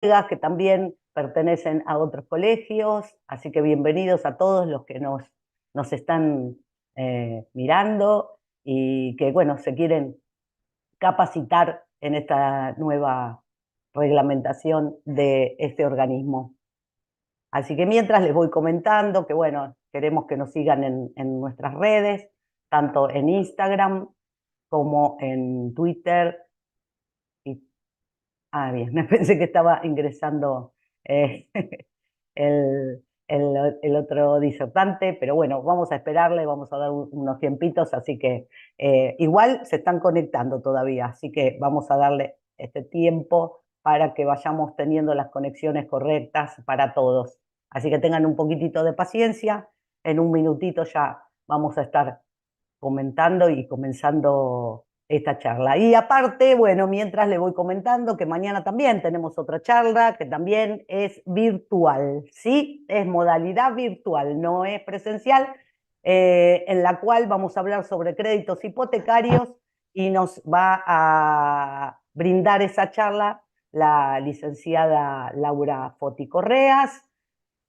que también pertenecen a otros colegios, así que bienvenidos a todos los que nos están mirando y que, bueno, se quieren capacitar en esta nueva reglamentación de este organismo. Así que mientras les voy comentando que, bueno, queremos que nos sigan en nuestras redes, tanto en Instagram como en Twitter. Bien, me pensé que estaba ingresando eh, el otro disertante, pero bueno, vamos a esperarle, vamos a dar unos tiempitos, así que igual se están conectando todavía, así que vamos a darle este tiempo para que vayamos teniendo las conexiones correctas para todos. Así que tengan un poquitito de paciencia, en un minutito ya vamos a estar comentando y comenzando esta charla. Y aparte, bueno, mientras le voy comentando que mañana también tenemos otra charla que también es virtual, ¿sí? Es modalidad virtual, no es presencial, en la cual vamos a hablar sobre créditos hipotecarios y nos va a brindar esa charla la licenciada Laura Foti Correas,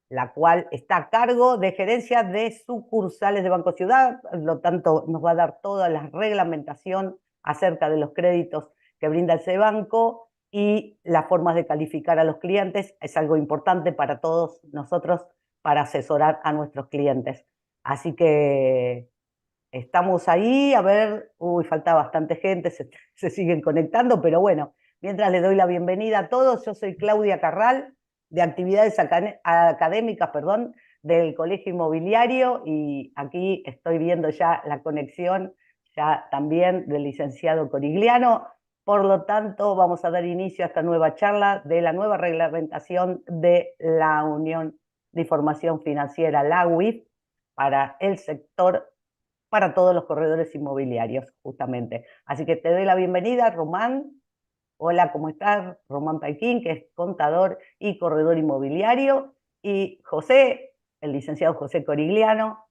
la cual está a cargo de gerencia de sucursales de Banco Ciudad, por lo tanto nos va a dar toda la reglamentación acerca de los créditos que brinda ese banco y las formas de calificar a los clientes. Es algo importante para todos nosotros para asesorar a nuestros clientes. Así que estamos ahí, a ver, falta bastante gente, se siguen conectando, pero bueno, mientras le doy la bienvenida a todos, yo soy Claudia Carral, de actividades académicas, perdón, del Colegio Inmobiliario, y aquí estoy viendo ya la conexión ya también del licenciado Corigliano. Por lo tanto, vamos a dar inicio a esta nueva charla de la nueva reglamentación de la Unión de Información Financiera, la UIF, para el sector, para todos los corredores inmobiliarios, justamente. Así que te doy la bienvenida, Román. Hola, ¿cómo estás? Román Paiquín, que es contador y corredor inmobiliario, y José, el licenciado José Corigliano,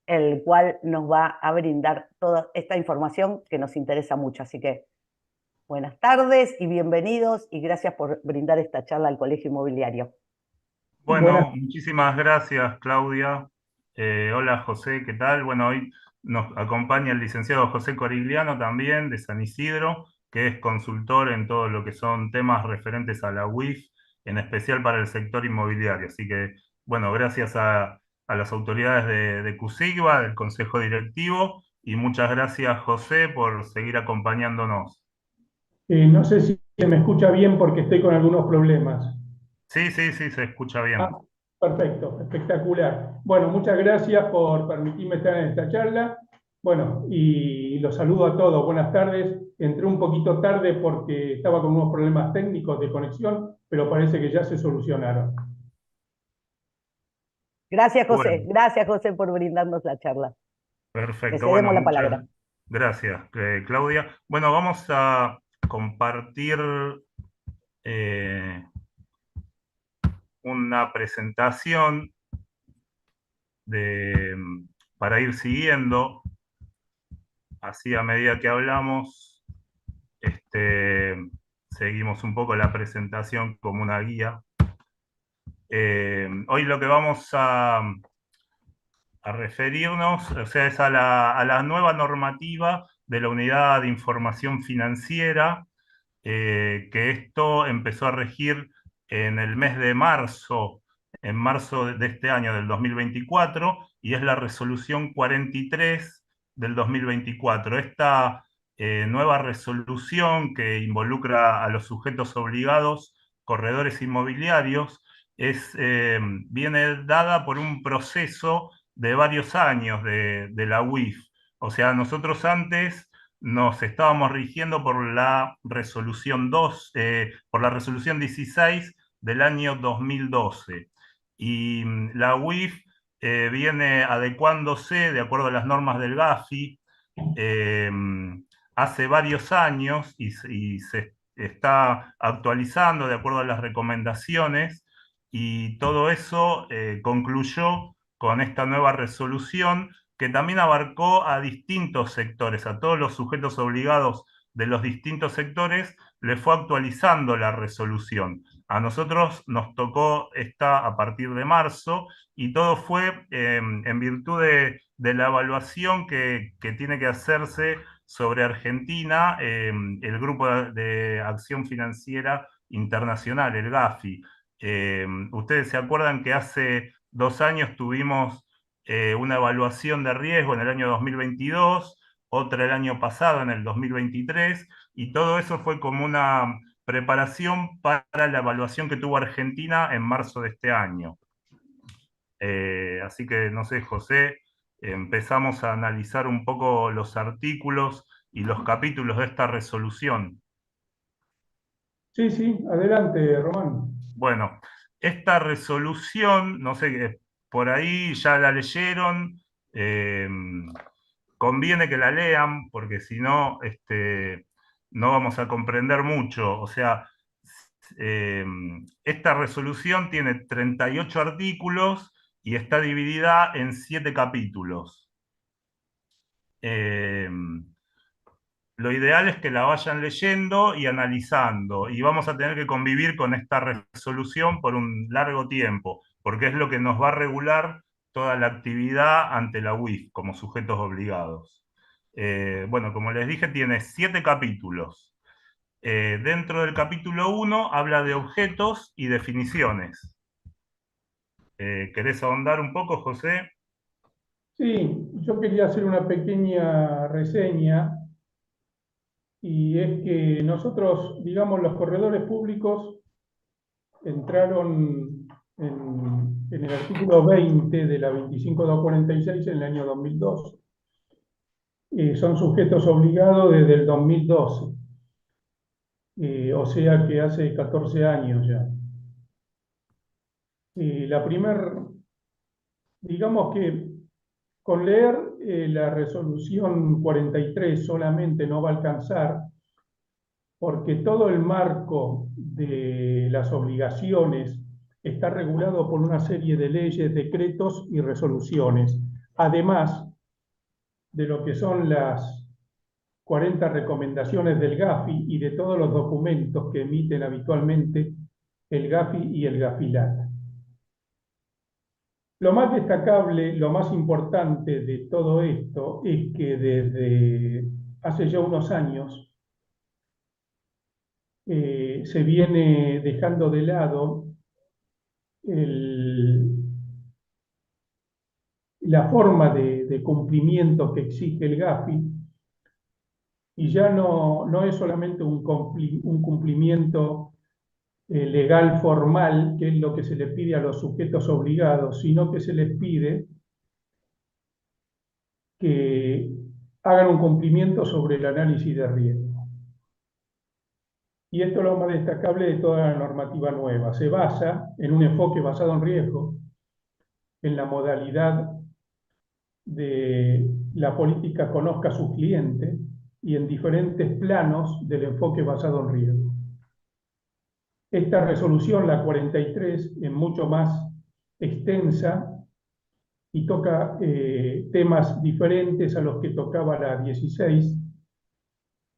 el cual nos va a brindar toda esta información que nos interesa mucho. Así que buenas tardes y bienvenidos, y gracias por brindar esta charla al Colegio Inmobiliario. Bueno, muchísimas gracias, Claudia. Hola, José, ¿qué tal? Bueno, hoy nos acompaña el licenciado José Corigliano también de San Isidro, que es consultor en todo lo que son temas referentes a la UIF, en especial para el sector inmobiliario. Así que, bueno, gracias a las autoridades de CUSIGBA, del Consejo Directivo, y muchas gracias, José, por seguir acompañándonos. No sé si se me escucha bien porque estoy con algunos problemas. Sí, sí, sí, se escucha Ah, bien. perfecto, espectacular. Bueno, muchas gracias por permitirme estar en esta charla. Bueno, y los saludo a todos. Buenas tardes. Entré un poquito tarde porque estaba con unos problemas técnicos de conexión, pero parece que ya se solucionaron. Bueno. Gracias José por brindarnos la charla. Le Perfecto, bueno, cedemos la muchas palabra. gracias, Claudia. Bueno, vamos a compartir eh, una presentación de, para ir siguiendo, así a medida que hablamos, este, seguimos un poco la presentación como una guía. Hoy lo que vamos a referirnos, o sea, es a la nueva normativa de la Unidad de Información Financiera, que esto empezó a regir en el mes de marzo, en marzo de este año, del 2024, y es la resolución 43 del 2024. Esta nueva resolución que involucra a los sujetos obligados, corredores inmobiliarios, viene dada por un proceso de varios años de la UIF. O sea, nosotros antes nos estábamos rigiendo por la resolución 2, por la resolución 16 del año 2012. Y la UIF viene adecuándose de acuerdo a las normas del GAFI eh, hace varios años y se está actualizando de acuerdo a las recomendaciones, y todo eso concluyó con esta nueva resolución que también abarcó a distintos sectores, a todos los sujetos obligados de los distintos sectores, le fue actualizando la resolución. A nosotros nos tocó esta a partir de marzo y todo fue en virtud de la evaluación que tiene que hacerse sobre Argentina, el Grupo de Acción Financiera Internacional, el GAFI. Ustedes se acuerdan que hace 2 años tuvimos una evaluación de riesgo en el año 2022, otra el año pasado, en el 2023, y todo eso fue como una preparación para la evaluación que tuvo Argentina en marzo de este año. Así que, no sé, José, empezamos a analizar un poco los artículos y los capítulos de esta resolución. Sí, sí, adelante, Román. Bueno, esta resolución, no sé, por ahí ya la leyeron, eh, conviene que la lean, porque si no, no vamos a comprender mucho. O sea, eh, esta resolución tiene 38 artículos y está dividida en 7 capítulos. Eh, lo ideal es que la vayan leyendo y analizando, y vamos a tener que convivir con esta resolución por un largo tiempo, porque es lo que nos va a regular toda la actividad ante la UIF como sujetos obligados. Bueno, como les dije, tiene 7 capítulos. Dentro del capítulo 1 habla de objetos y definiciones. ¿Querés ahondar un poco, José? Sí, yo quería hacer una pequeña reseña y es que nosotros, digamos, los corredores públicos entraron en el artículo 20 de la 25246 en el año 2002. Son sujetos obligados desde el 2012, o sea que hace 14 años ya. La primer, digamos que con leer la resolución 43 solamente no va a alcanzar, porque todo el marco de las obligaciones está regulado por una serie de leyes, decretos y resoluciones, además de lo que son las 40 recomendaciones del GAFI y de todos los documentos que emiten habitualmente el GAFI y el GAFILAT. Lo más destacable, lo más importante de todo esto es que desde hace ya unos años se viene dejando de lado el, la forma de cumplimiento que exige el GAFI, y ya no es solamente un cumplimiento legal formal, que es lo que se le pide a los sujetos obligados, sino que se les pide que hagan un cumplimiento sobre el análisis de riesgo. Y esto es lo más destacable de toda la normativa nueva. Se basa en un enfoque basado en riesgo, en la modalidad de la política conozca a sus clientes y en diferentes planos del enfoque basado en riesgo. Esta resolución, la 43, es mucho más extensa y toca temas diferentes a los que tocaba la 16,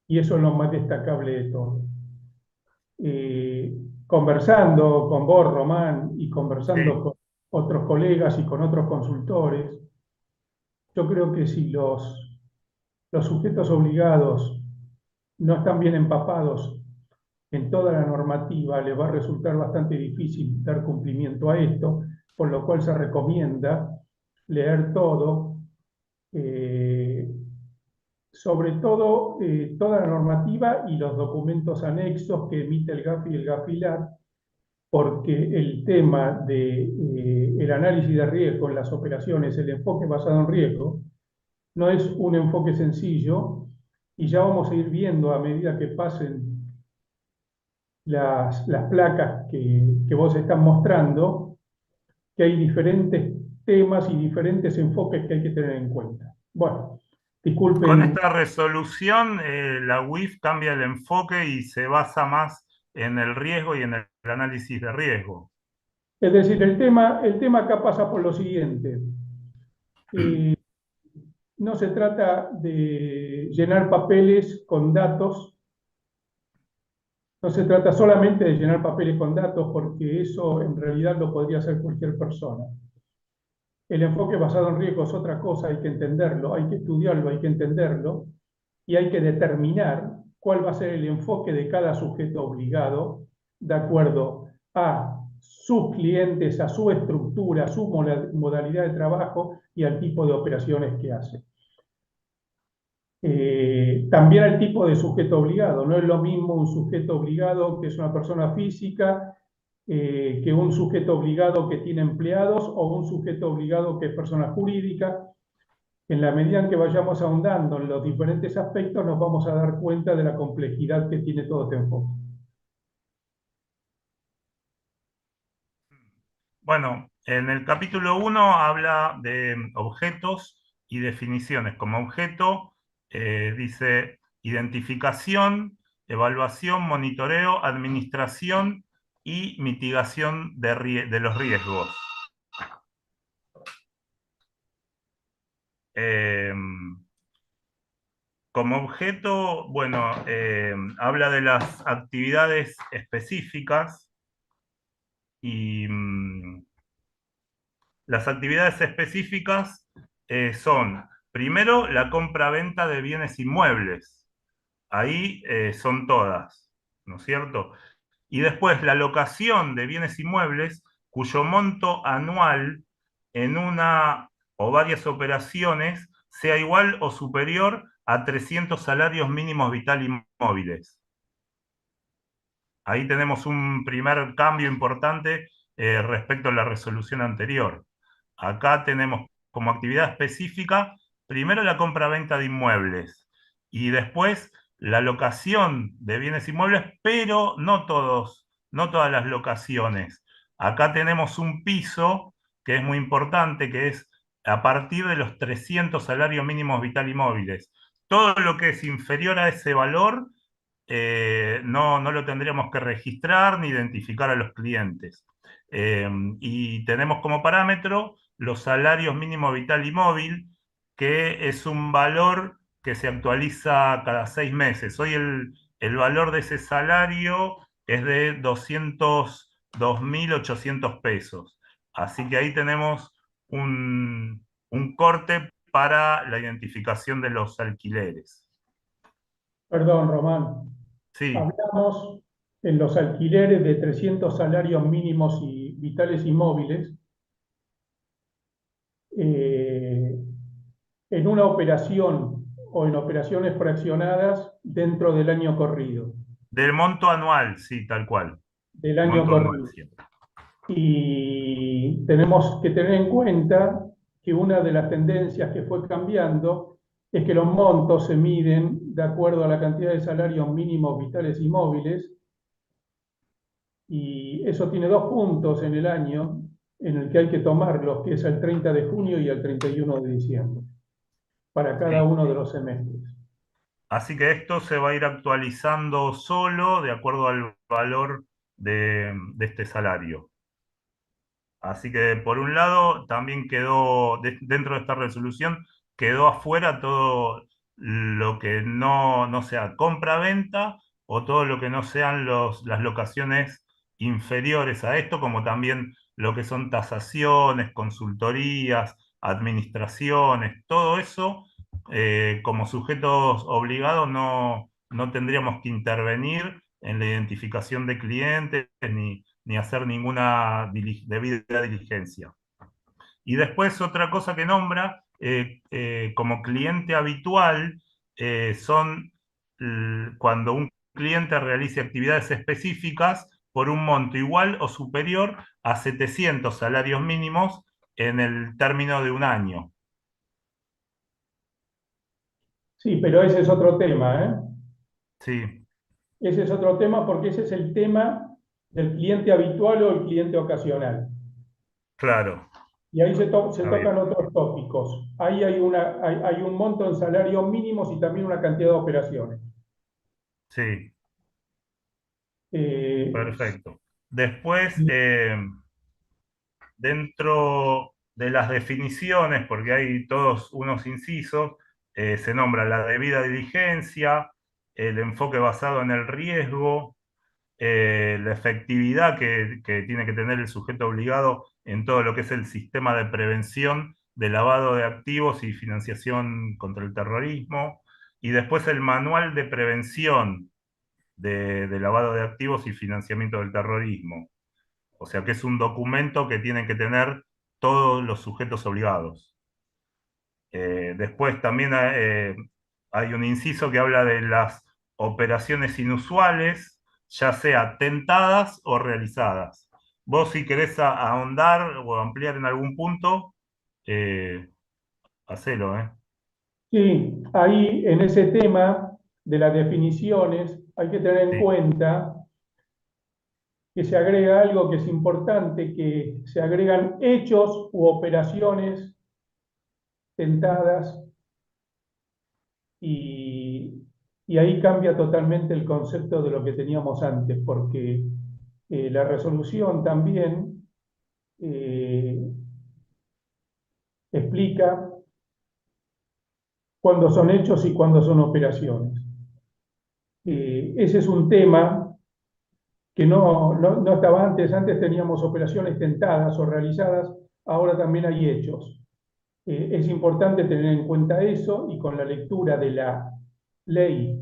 y eso es lo más destacable de todo. Conversando con vos, Román, y conversando Sí. con otros colegas y con otros consultores, yo creo que si los sujetos obligados no están bien empapados en toda la normativa, les va a resultar bastante difícil dar cumplimiento a esto, por lo cual se recomienda leer todo, eh, sobre todo toda la normativa y los documentos anexos que emite el GAFI y el GAFILAT, porque el tema de el análisis de riesgo en las operaciones, el enfoque basado en riesgo, no es un enfoque sencillo, y ya vamos a ir viendo a medida que pasen las placas que vos estás mostrando, que hay diferentes temas y diferentes enfoques que hay que tener en cuenta. Bueno, Con disculpen. esta resolución, la UIF cambia el enfoque y se basa más en el riesgo y en el análisis de riesgo. Es decir, el tema acá pasa por lo siguiente. No se trata de llenar papeles con datos No se trata solamente de llenar papeles con datos, porque eso en realidad lo podría hacer cualquier persona. El enfoque basado en riesgo es otra cosa, hay que entenderlo, hay que estudiarlo, hay que entenderlo, y hay que determinar cuál va a ser el enfoque de cada sujeto obligado de acuerdo a sus clientes, a su estructura, a su modalidad de trabajo y al tipo de operaciones que hace. También al tipo de sujeto obligado. No es lo mismo un sujeto obligado que es una persona física que un sujeto obligado que tiene empleados o un sujeto obligado que es persona jurídica. En la medida en que vayamos ahondando en los diferentes aspectos, nos vamos a dar cuenta de la complejidad que tiene todo este enfoque. Bueno, en el capítulo 1 habla de objetos y definiciones. Como objeto, dice identificación, evaluación, monitoreo, administración y mitigación de los riesgos. Eh, Como objeto, bueno, habla de las actividades específicas y las actividades específicas son, primero, la compra-venta de bienes inmuebles. Ahí son todas, ¿no es cierto? Y después la locación de bienes inmuebles cuyo monto anual en una o varias operaciones sea igual o superior a 300 salarios mínimos vital y móviles. Ahí tenemos un primer cambio importante respecto a la resolución anterior. Acá tenemos como actividad específica primero la compra-venta de inmuebles y después la locación de bienes inmuebles, pero no todos, no todas las locaciones. Acá tenemos un piso que es muy importante, que es a partir de los 300 salarios mínimos vital y móviles. Todo lo que es inferior a ese valor no lo tendríamos que registrar ni identificar a los clientes. Y tenemos como parámetro los salarios mínimo vital y móvil, que es un valor que se actualiza cada 6 meses. Hoy el valor de ese salario es de 202.800 pesos. Así que ahí tenemos un corte para la identificación de los alquileres. Perdón, Román. Sí. Hablamos en los alquileres de 300 salarios mínimos y vitales y móviles eh, en una operación o en operaciones fraccionadas dentro del año corrido. Del monto anual, sí, tal cual. Del año Monto anual corrido. siempre. Y tenemos que tener en cuenta que una de las tendencias que fue cambiando es que los montos se miden de acuerdo a la cantidad de salarios mínimos vitales y móviles, y eso tiene dos puntos en el año en el que hay que tomarlos, que es el 30 de junio y el 31 de diciembre, para cada Sí. uno de los semestres. Así que esto se va a ir actualizando solo de acuerdo al valor de este salario. Así que por un lado también quedó, dentro de esta resolución, quedó afuera todo lo que no sea compra-venta o todo lo que no sean las locaciones inferiores a esto, como también lo que son tasaciones, consultorías, administraciones, todo eso, como sujetos obligados no tendríamos que intervenir en la identificación de clientes ni hacer ninguna debida diligencia. Y después otra cosa que nombra como cliente habitual son cuando un cliente realice actividades específicas por un monto igual o superior a 700 salarios mínimos en el término de un año. Sí, pero ese es otro tema, ¿eh? Sí, Ese es otro tema porque ese es el tema del cliente habitual o el cliente ocasional. claro, Y ahí se está tocan bien. otros tópicos. Ahí hay un monto en salarios mínimos y también una cantidad de operaciones. Sí, Eh, perfecto. Después, dentro de las definiciones, porque hay todos unos incisos, se nombra la debida diligencia, el enfoque basado en el riesgo, la efectividad que tiene que tener el sujeto obligado en todo lo que es el sistema de prevención de lavado de activos y financiación contra el terrorismo, y después el manual de prevención de lavado de activos y financiamiento del terrorismo. O sea que es un documento que tienen que tener todos los sujetos obligados. Después también hay un inciso que habla de las operaciones inusuales, ya sea tentadas o realizadas. Vos si querés ahondar o ampliar en algún punto, eh, hacelo, ¿eh? Sí, ahí en ese tema de las definiciones hay que tener en Sí, cuenta que se agrega algo que es importante, que se agregan hechos u operaciones tentadas y, y ahí cambia totalmente el concepto de lo que teníamos antes, porque la resolución también eh, explica cuándo son hechos y cuándo son operaciones. Ese es un tema que no estaba antes. Antes teníamos operaciones tentadas o realizadas, ahora también hay hechos. Es importante tener en cuenta eso y con la lectura de la ley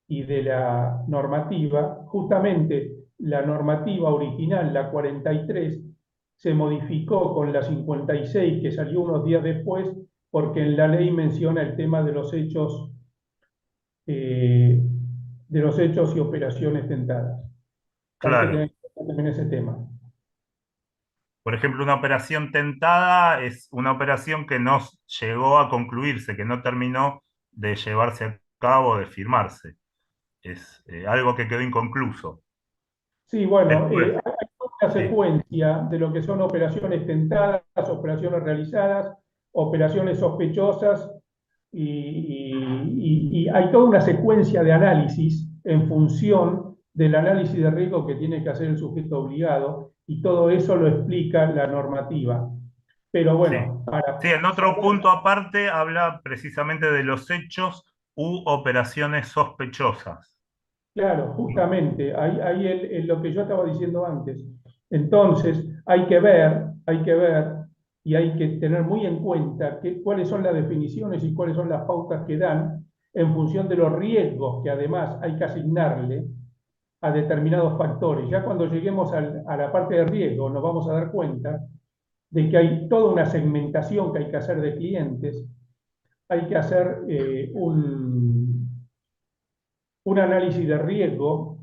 y de la normativa, justamente la normativa original, la 43, se modificó con la 56 que salió unos días después, porque en la ley menciona el tema eh, de los hechos y operaciones tentadas. Hay que tener claro. en cuenta también ese tema. Por ejemplo, una operación tentada es una operación que no llegó a concluirse, que no terminó de llevarse a cabo, de firmarse. Es algo que quedó inconcluso. Sí, bueno, Después, hay una sí, secuencia de lo que son operaciones tentadas, operaciones realizadas, operaciones sospechosas y hay toda una secuencia de análisis en función del análisis de riesgo que tiene que hacer el sujeto obligado y todo eso lo explica la normativa. Pero sí. bueno, Sí, para en otro saber. punto aparte habla precisamente de los hechos u operaciones sospechosas. Claro, justamente, ahí lo que yo estaba diciendo antes. Entonces, hay que ver y hay que tener muy en cuenta cuáles son las definiciones y cuáles son las pautas que dan en función de los riesgos que además hay que asignarle a determinados factores. Ya cuando lleguemos a la parte de riesgo nos vamos a dar cuenta de que hay toda una segmentación que hay que hacer de clientes, hay que hacer un análisis de riesgo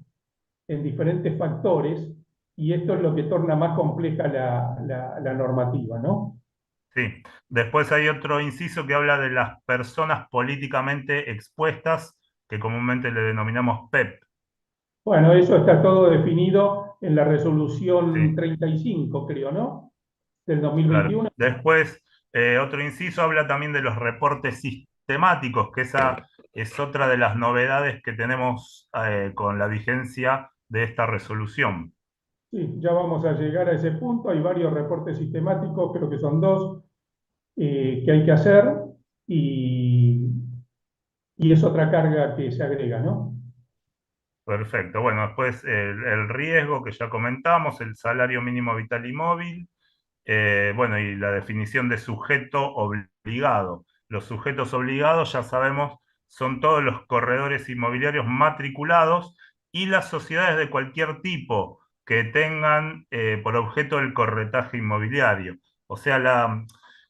en diferentes factores y esto es lo que torna más compleja la normativa, ¿no? Sí. Después hay otro inciso que habla de las personas políticamente expuestas, que comúnmente le denominamos PEP. Bueno, eso está todo definido en la resolución Sí. 35, creo, ¿no? Del Claro. 2021. Después, otro inciso habla también de los reportes sistemáticos, que esa es otra de las novedades que tenemos con la vigencia de esta resolución. Sí, ya vamos a llegar a ese punto. Hay varios reportes sistemáticos, creo que son dos, que hay que hacer y, y es otra carga que se agrega, ¿no? Perfecto. Bueno, después el riesgo que ya comentamos, el salario mínimo vital y móvil, bueno, y la definición de sujeto obligado. Los sujetos obligados, ya sabemos, son todos los corredores inmobiliarios matriculados y las sociedades de cualquier tipo que tengan por objeto el corretaje inmobiliario. O sea,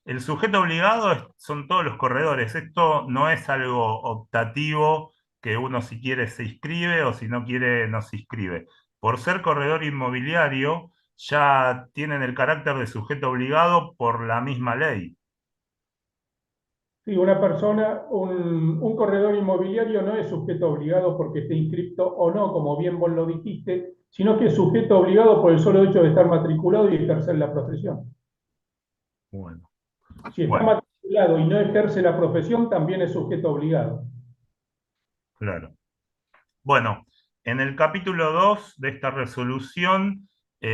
el sujeto obligado son todos los corredores. Esto no es algo optativo que uno si quiere se inscribe o si no quiere no se inscribe. Por ser corredor inmobiliario, ya tienen el carácter de sujeto obligado por la misma ley. Sí, una persona, un corredor inmobiliario no es sujeto obligado porque esté inscripto o no, como bien vos lo dijiste, sino que es sujeto obligado por el solo hecho de estar matriculado y ejercer la profesión. Bueno, Si está bueno, matriculado y no ejerce la profesión, también es sujeto obligado. claro. Bueno, en el capítulo 2 de esta resolución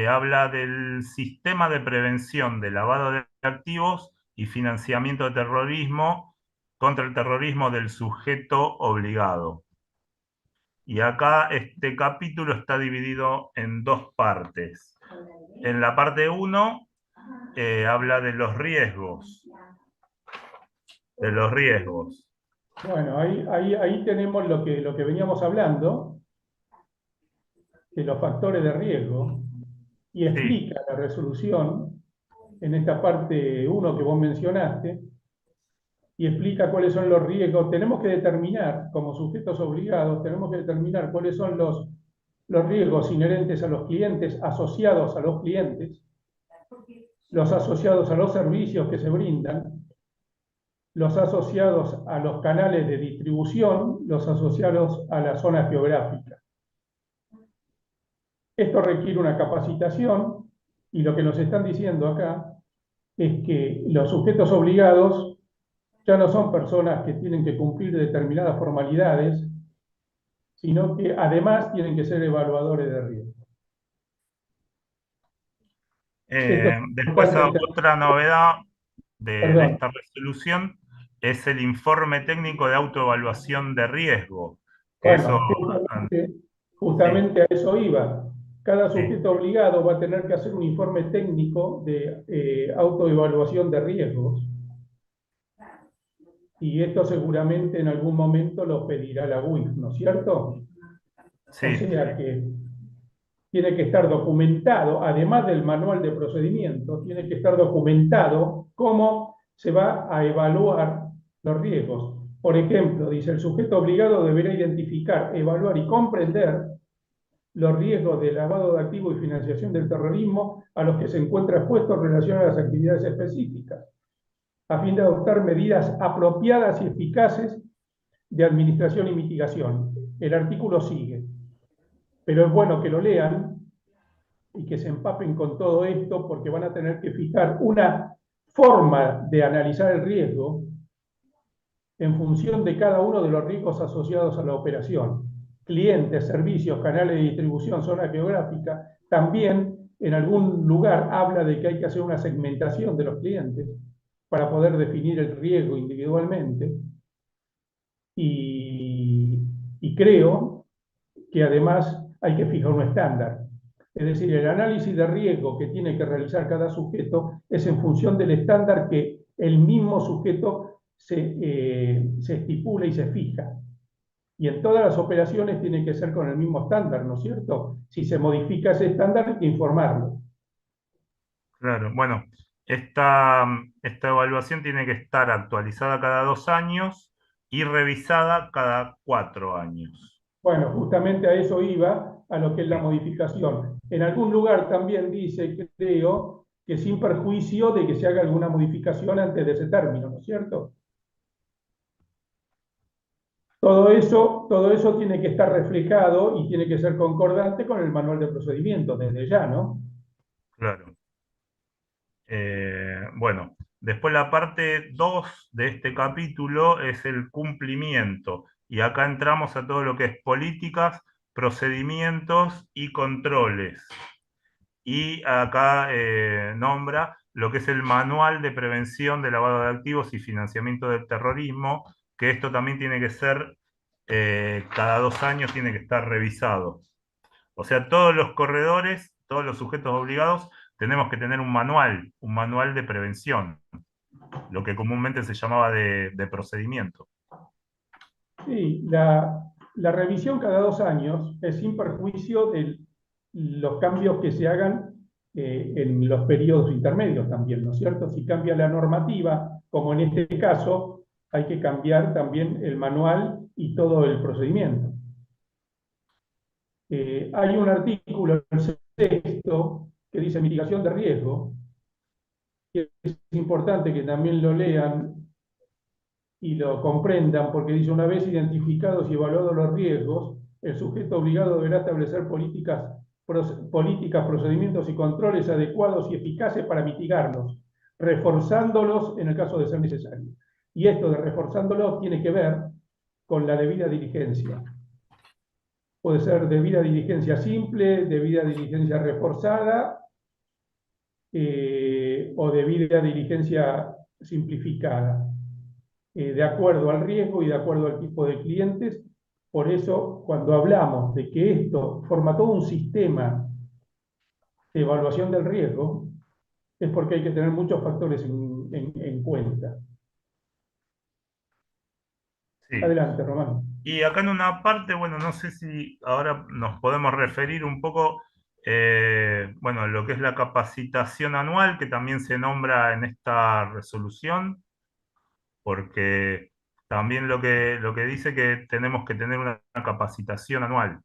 habla del sistema de prevención de lavado de activos y financiamiento de terrorismo contra el terrorismo del sujeto obligado. Y acá este capítulo está dividido en dos partes. En la parte 1 habla de los riesgos. De los riesgos. Bueno, ahí tenemos lo que veníamos hablando, de los factores de riesgo, y Sí, explica la resolución en esta parte 1 que vos mencionaste, y explica cuáles son los riesgos. Tenemos que determinar, como sujetos obligados, tenemos que determinar cuáles son los riesgos inherentes a los clientes, asociados a los clientes, los asociados a los servicios que se brindan, los asociados a los canales de distribución, los asociados a la zona geográfica. Esto requiere una capacitación y lo que nos están diciendo acá es que los sujetos obligados ya no son personas que tienen que cumplir determinadas formalidades, sino que además tienen que ser evaluadores de riesgo. Esto es Después importante. otra novedad de Perdón. esta resolución es el informe técnico de autoevaluación de riesgo. Que eso, Bueno, sí, justamente a eso iba. Cada sí, sujeto obligado va a tener que hacer un informe técnico de autoevaluación de riesgos, y esto seguramente en algún momento lo pedirá la UIF, ¿no es cierto? O sí, sea que tiene que estar documentado, además del manual de procedimiento, tiene que estar documentado cómo se va a evaluar los riesgos. Por ejemplo, dice, el sujeto obligado deberá identificar, evaluar y comprender los riesgos de lavado de activos y financiación del terrorismo a los que se encuentra expuesto en relación a las actividades específicas, a fin de adoptar medidas apropiadas y eficaces de administración y mitigación. El artículo sigue, pero es bueno que lo lean y que se empapen con todo esto, porque van a tener que fijar una forma de analizar el riesgo en función de cada uno de los riesgos asociados a la operación. Clientes, servicios, canales de distribución, zona geográfica. También en algún lugar habla de que hay que hacer una segmentación de los clientes para poder definir el riesgo individualmente. Y creo que además hay que fijar un estándar. Es decir, el análisis de riesgo que tiene que realizar cada sujeto es en función del estándar que el mismo sujeto se estipula y se fija. Y en todas las operaciones tiene que ser con el mismo estándar, ¿no es cierto? Si se modifica ese estándar, hay que informarlo. claro. Bueno, esta evaluación tiene que estar actualizada cada 2 años y revisada cada 4 años. Bueno, justamente a eso iba, a lo que es la Sí, modificación. En algún lugar también dice, creo, que sin perjuicio de que se haga alguna modificación antes de ese término, ¿no es cierto? Todo eso tiene que estar reflejado y tiene que ser concordante con el manual de procedimientos desde ya, ¿no? claro. Bueno, después la parte 2 de este capítulo es el cumplimiento. Y acá entramos a todo lo que es políticas, procedimientos y controles. Y acá nombra lo que es el Manual de Prevención de Lavado de Activos y Financiamiento del Terrorismo, que esto también tiene que ser, cada 2 años tiene que estar revisado. O sea, todos los corredores, todos los sujetos obligados, tenemos que tener un manual de prevención, lo que comúnmente se llamaba de procedimiento. Sí, la revisión cada 2 años es sin perjuicio de los cambios que se hagan en los periodos intermedios también, ¿no es cierto? Si cambia la normativa, como en este caso, hay que cambiar también el manual y todo el procedimiento. Hay un artículo, el sexto, que dice mitigación de riesgo, que es importante que también lo lean y lo comprendan, porque dice, una vez identificados y evaluados los riesgos, el sujeto obligado deberá establecer políticas, procedimientos y controles adecuados y eficaces para mitigarlos, reforzándolos en el caso de ser necesario. Y esto de reforzándolos tiene que ver con la debida diligencia. Puede ser debida diligencia simple, debida diligencia reforzada, o debida diligencia simplificada, de acuerdo al riesgo y de acuerdo al tipo de clientes Por eso, cuando hablamos de que esto forma todo un sistema de evaluación del riesgo, es porque hay que tener muchos factores en cuenta. Sí. Adelante, Román. Y acá en una parte, bueno, no sé si ahora nos podemos referir un poco, bueno, lo que es la capacitación anual, que también se nombra en esta resolución, porque también lo que dice que tenemos que tener una capacitación anual.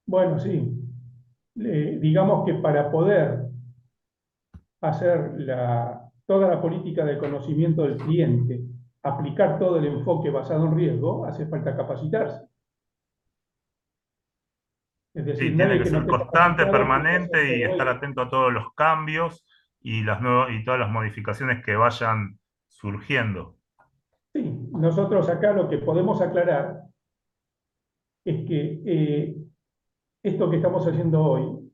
Bueno, sí. Digamos que para poder hacer toda la política de conocimiento del cliente, aplicar todo el enfoque basado en riesgo, hace falta capacitarse. Es decir, Sí, tiene nadie que que no ser esté constante, capacitado puede hacer permanente y todo estar esto. atento a todos los cambios y y todas las modificaciones que vayan surgiendo. Sí, nosotros acá lo que podemos aclarar es que esto que estamos haciendo hoy,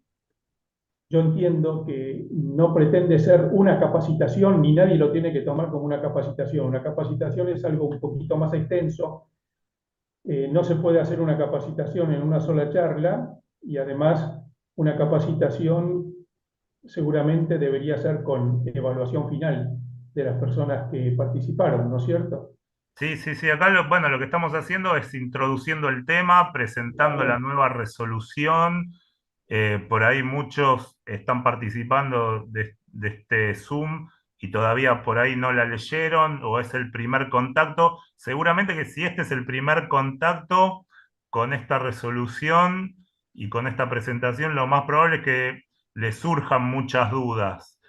yo entiendo que no pretende ser una capacitación, ni nadie lo tiene que tomar como una capacitación. Una capacitación es algo un poquito más extenso. No se puede hacer una capacitación en una sola charla y además una capacitación seguramente debería ser con evaluación final de las personas que participaron, ¿no es cierto? Sí, sí, sí. Acá bueno, lo que estamos haciendo es introduciendo el tema, presentando la Claro. nueva resolución. Por ahí muchos están participando de este Zoom y todavía por ahí no la leyeron o es el primer contacto. Seguramente que si este es el primer contacto con esta resolución y con esta presentación, lo más probable es que les surjan muchas dudas.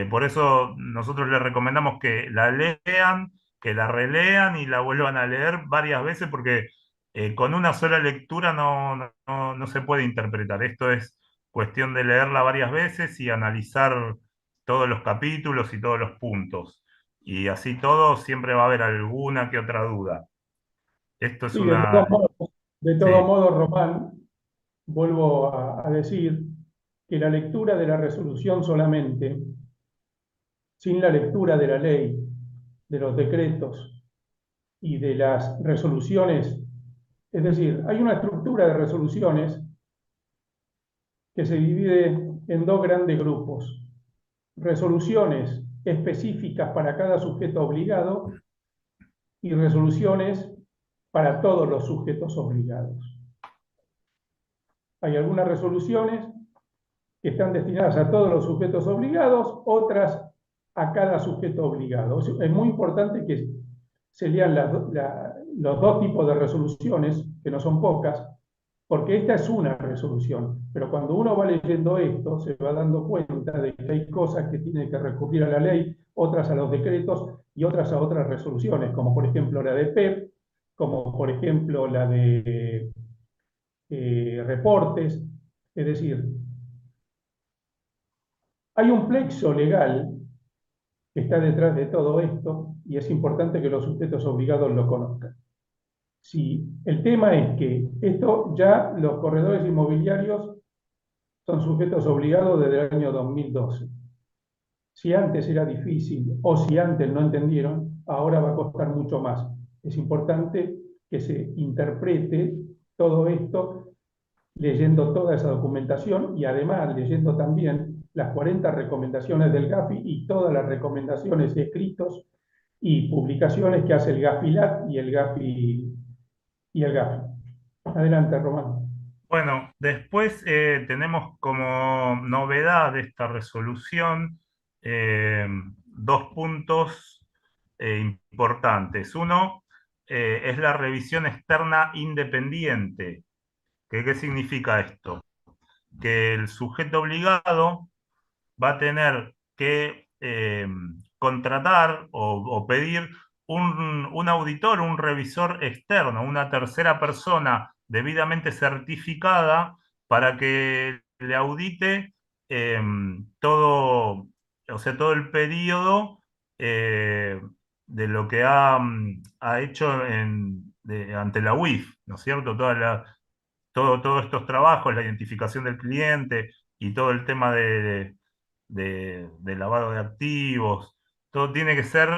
Por eso nosotros les recomendamos que la lean, que la relean y la vuelvan a leer varias veces porque con una sola lectura no se puede interpretar. Esto es cuestión de leerla varias veces y analizar todos los capítulos y todos los puntos. Y así todo, siempre va a haber alguna que otra duda. Esto es Sí, una... de todo Sí, modo, Román, vuelvo a decir que la lectura de la resolución solamente, sin la lectura de la ley, de los decretos y de las resoluciones, es decir, hay una estructura de resoluciones que se divide en dos grandes grupos. Resoluciones específicas para cada sujeto obligado y resoluciones para todos los sujetos obligados. Hay algunas resoluciones que están destinadas a todos los sujetos obligados, otras a cada sujeto obligado. Es muy importante que se lean los dos tipos de resoluciones, que no son pocas, porque esta es una resolución, pero cuando uno va leyendo esto, se va dando cuenta de que hay cosas que tiene que recurrir a la ley, otras a los decretos y otras a otras resoluciones, como por ejemplo la de PEP, como por ejemplo la de reportes. Es decir, hay un plexo legal que está detrás de todo esto y es importante que los sujetos obligados lo conozcan. Si el tema es que esto ya los corredores inmobiliarios son sujetos obligados desde el año 2012. Si antes era difícil o si antes no entendieron, ahora va a costar mucho más. Es importante que se interprete todo esto leyendo toda esa documentación y además leyendo también las 40 recomendaciones del GAFI y todas las recomendaciones escritos y publicaciones que hace el GAFILAT y el GAFI. Adelante, Román. bueno, después tenemos como novedad de esta resolución dos puntos importantes. Uno es la revisión externa independiente. ¿Qué significa esto? Que el sujeto obligado va a tener que contratar o pedir un auditor, un revisor externo, una tercera persona debidamente certificada para que le audite eh, todo, o sea, todo el periodo eh, de lo que ha hecho ante la UIF, ¿no es cierto? Todos estos trabajos, la identificación del cliente y todo el tema de lavado de activos, todo tiene que ser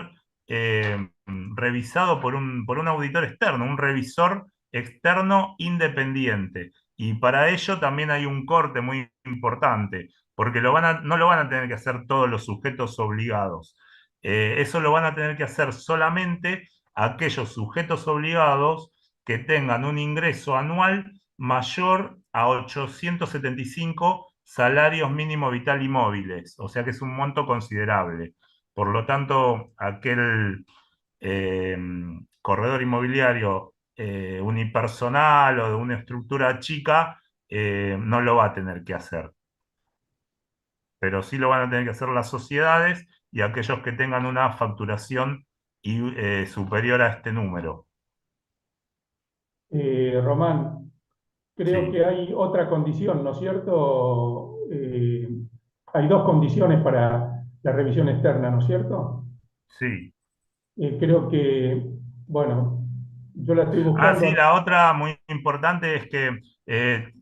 revisado por un auditor externo, un revisor externo independiente. Y para ello también hay un corte muy importante, porque no lo van a tener que hacer todos los sujetos obligados. Eso lo van a tener que hacer solamente aquellos sujetos obligados que tengan un ingreso anual mayor a 875 salarios mínimo vital y móviles, o sea que es un monto considerable. Por lo tanto, aquel eh, corredor inmobiliario unipersonal o de una estructura chica no lo va a tener que hacer, pero sí lo van a tener que hacer las sociedades y aquellos que tengan una facturación superior a este número. Román, creo Sí, que hay otra condición, ¿no es cierto? Hay dos condiciones para la revisión externa, ¿no es cierto? sí. Creo que, bueno, yo la estoy Ah, sí, buscando. la otra muy importante es que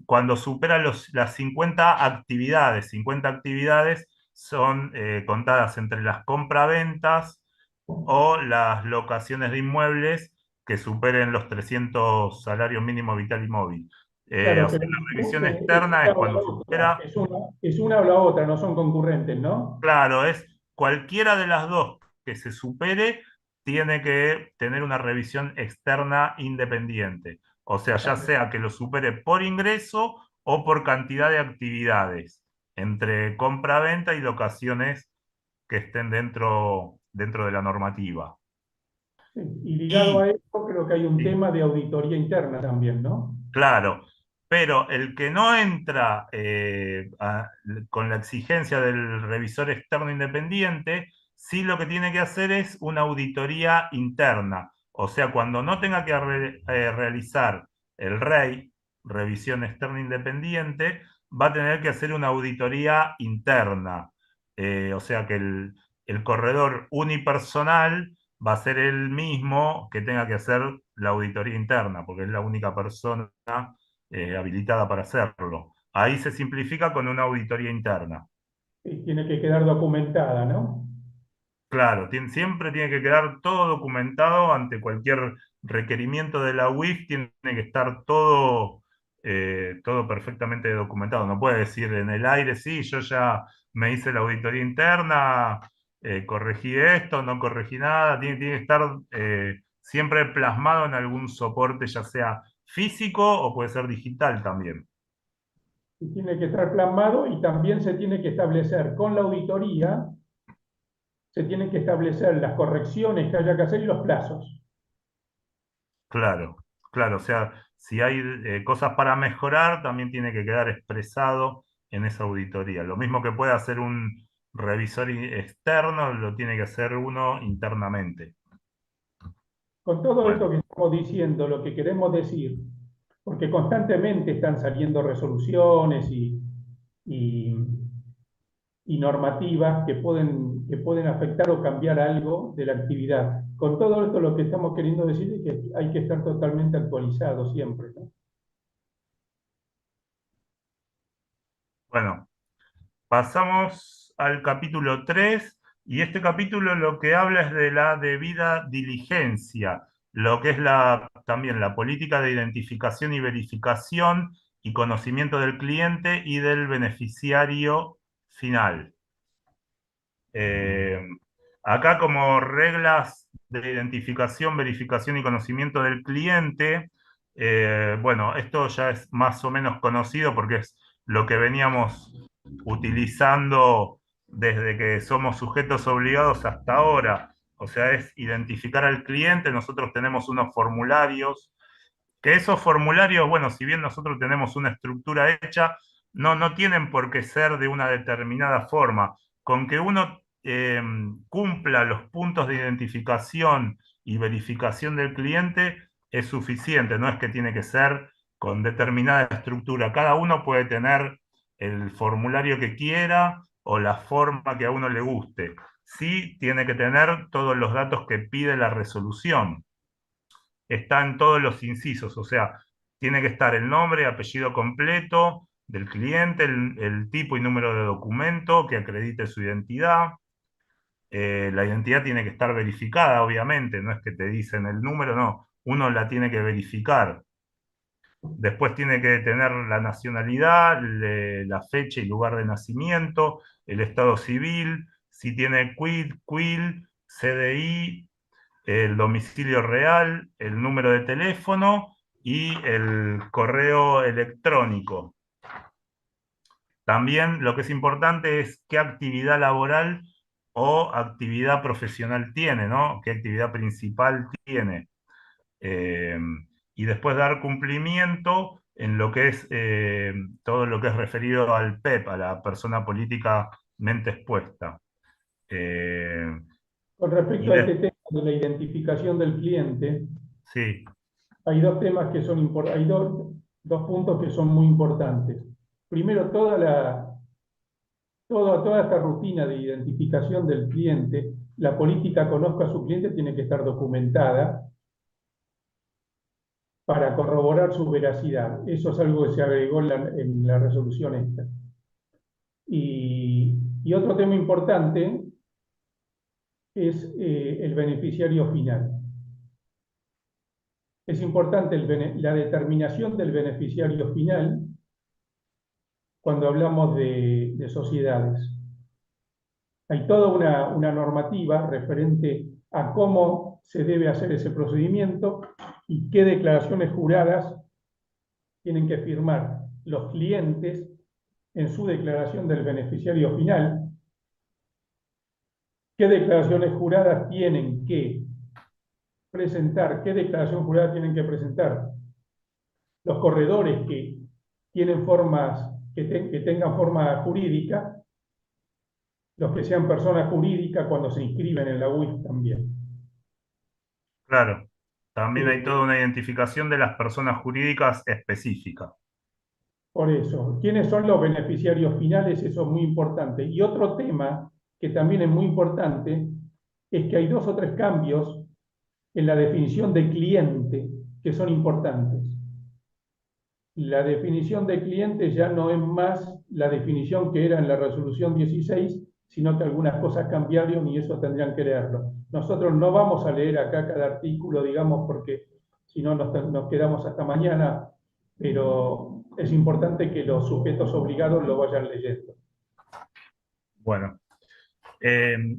cuando supera las 50 actividades son contadas entre las compraventas o las locaciones de inmuebles que superen los 300 salarios mínimo vital y móvil. Claro, O sea, pero la revisión es externa una es o la cuando otra, supera. es una o la otra, no son concurrentes, ¿no? Claro, es cualquiera de las dos que se supere tiene que tener una revisión externa independiente. O sea, ya sea que lo supere por ingreso o por cantidad de actividades, entre compra-venta y locaciones que estén dentro de la normativa. Sí, y ligado a Y, eso, creo que hay un sí, tema de auditoría interna también, ¿no? claro, pero el que no entra con la exigencia del revisor externo independiente, sí lo que tiene que hacer es una auditoría interna. O sea, cuando no tenga que realizar el REI, revisión externa independiente, va a tener que hacer una auditoría interna. O sea que el corredor unipersonal va a ser el mismo que tenga que hacer la auditoría interna, porque es la única persona habilitada para hacerlo. Ahí se simplifica con una auditoría interna. Y tiene que quedar documentada, ¿no? Claro, siempre tiene que quedar todo documentado ante cualquier requerimiento de la UIF, tiene que estar todo perfectamente documentado. No puede decir en el aire, sí, yo ya me hice la auditoría interna, corregí esto, no corregí nada, tiene que estar siempre plasmado en algún soporte, ya sea físico o puede ser digital también. Y tiene que estar plasmado y también se tiene que establecer con la auditoría, se tienen que establecer las correcciones que haya que hacer y los plazos. Claro, claro, o sea, si hay cosas para mejorar, también tiene que quedar expresado en esa auditoría. Lo mismo que puede hacer un revisor externo, lo tiene que hacer uno internamente. Con todo Bueno, esto que estamos diciendo, lo que queremos decir, porque constantemente están saliendo resoluciones y, y normativas que pueden afectar o cambiar algo de la actividad. Con todo esto lo que estamos queriendo decir es que hay que estar totalmente actualizado siempre, ¿no? bueno, pasamos al capítulo 3 y este capítulo lo que habla es de la debida diligencia, lo que es también la política de identificación y verificación y conocimiento del cliente y del beneficiario final. Eh, Acá como reglas de identificación, verificación y conocimiento del cliente, bueno, esto ya es más o menos conocido porque es lo que veníamos utilizando desde que somos sujetos obligados hasta ahora. O sea, es identificar al cliente, nosotros tenemos unos formularios que esos formularios, bueno, si bien nosotros tenemos una estructura hecha, no tienen por qué ser de una determinada forma. Con que uno cumpla los puntos de identificación y verificación del cliente es suficiente, no es que tiene que ser con determinada estructura. Cada uno puede tener el formulario que quiera o la forma que a uno le guste. Sí tiene que tener todos los datos que pide la resolución, están todos los incisos, o sea, tiene que estar el nombre, apellido completo del cliente, el tipo y número de documento que acredite su identidad, la identidad tiene que estar verificada, obviamente, no es que te dicen el número, no, uno la tiene que verificar. Después tiene que tener la nacionalidad, la fecha y lugar de nacimiento, el estado civil, si tiene quit, quil, CDI, el domicilio real, el número de teléfono y el correo electrónico. También lo que es importante es qué actividad laboral o actividad profesional tiene, ¿no? ¿Qué actividad principal tiene? Eh, y después dar cumplimiento en lo que es todo lo que es referido al PEP, a la persona políticamente expuesta. Eh, Con y respecto a este de- tema de la identificación del cliente, sí, hay dos temas que son hay dos puntos que son muy importantes. Primero, toda esta rutina de identificación del cliente, la política conozca a su cliente tiene que estar documentada para corroborar su veracidad. Eso es algo que se agregó en la resolución esta. Y otro tema importante es el beneficiario final. Es importante la determinación del beneficiario final cuando hablamos de sociedades. Hay toda una normativa referente a cómo se debe hacer ese procedimiento y qué declaraciones juradas tienen que firmar los clientes en su declaración del beneficiario final, qué declaraciones juradas tienen que presentar, qué declaración jurada tienen que presentar los corredores que tienen que tengan forma jurídica, los que sean personas jurídicas cuando se inscriben en la UIF también. claro. También hay Eh, toda una identificación de las personas jurídicas específicas. por eso, ¿quiénes son los beneficiarios finales? Eso es muy importante. Y otro tema que también es muy importante es que hay dos o tres cambios en la definición de cliente que son importantes. La definición de cliente ya no es más la definición que era en la resolución 16, sino que algunas cosas cambiaron y eso tendrían que leerlo. Nosotros no vamos a leer acá cada artículo, digamos, porque si no nos quedamos hasta mañana, pero es importante que los sujetos obligados lo vayan leyendo. Bueno,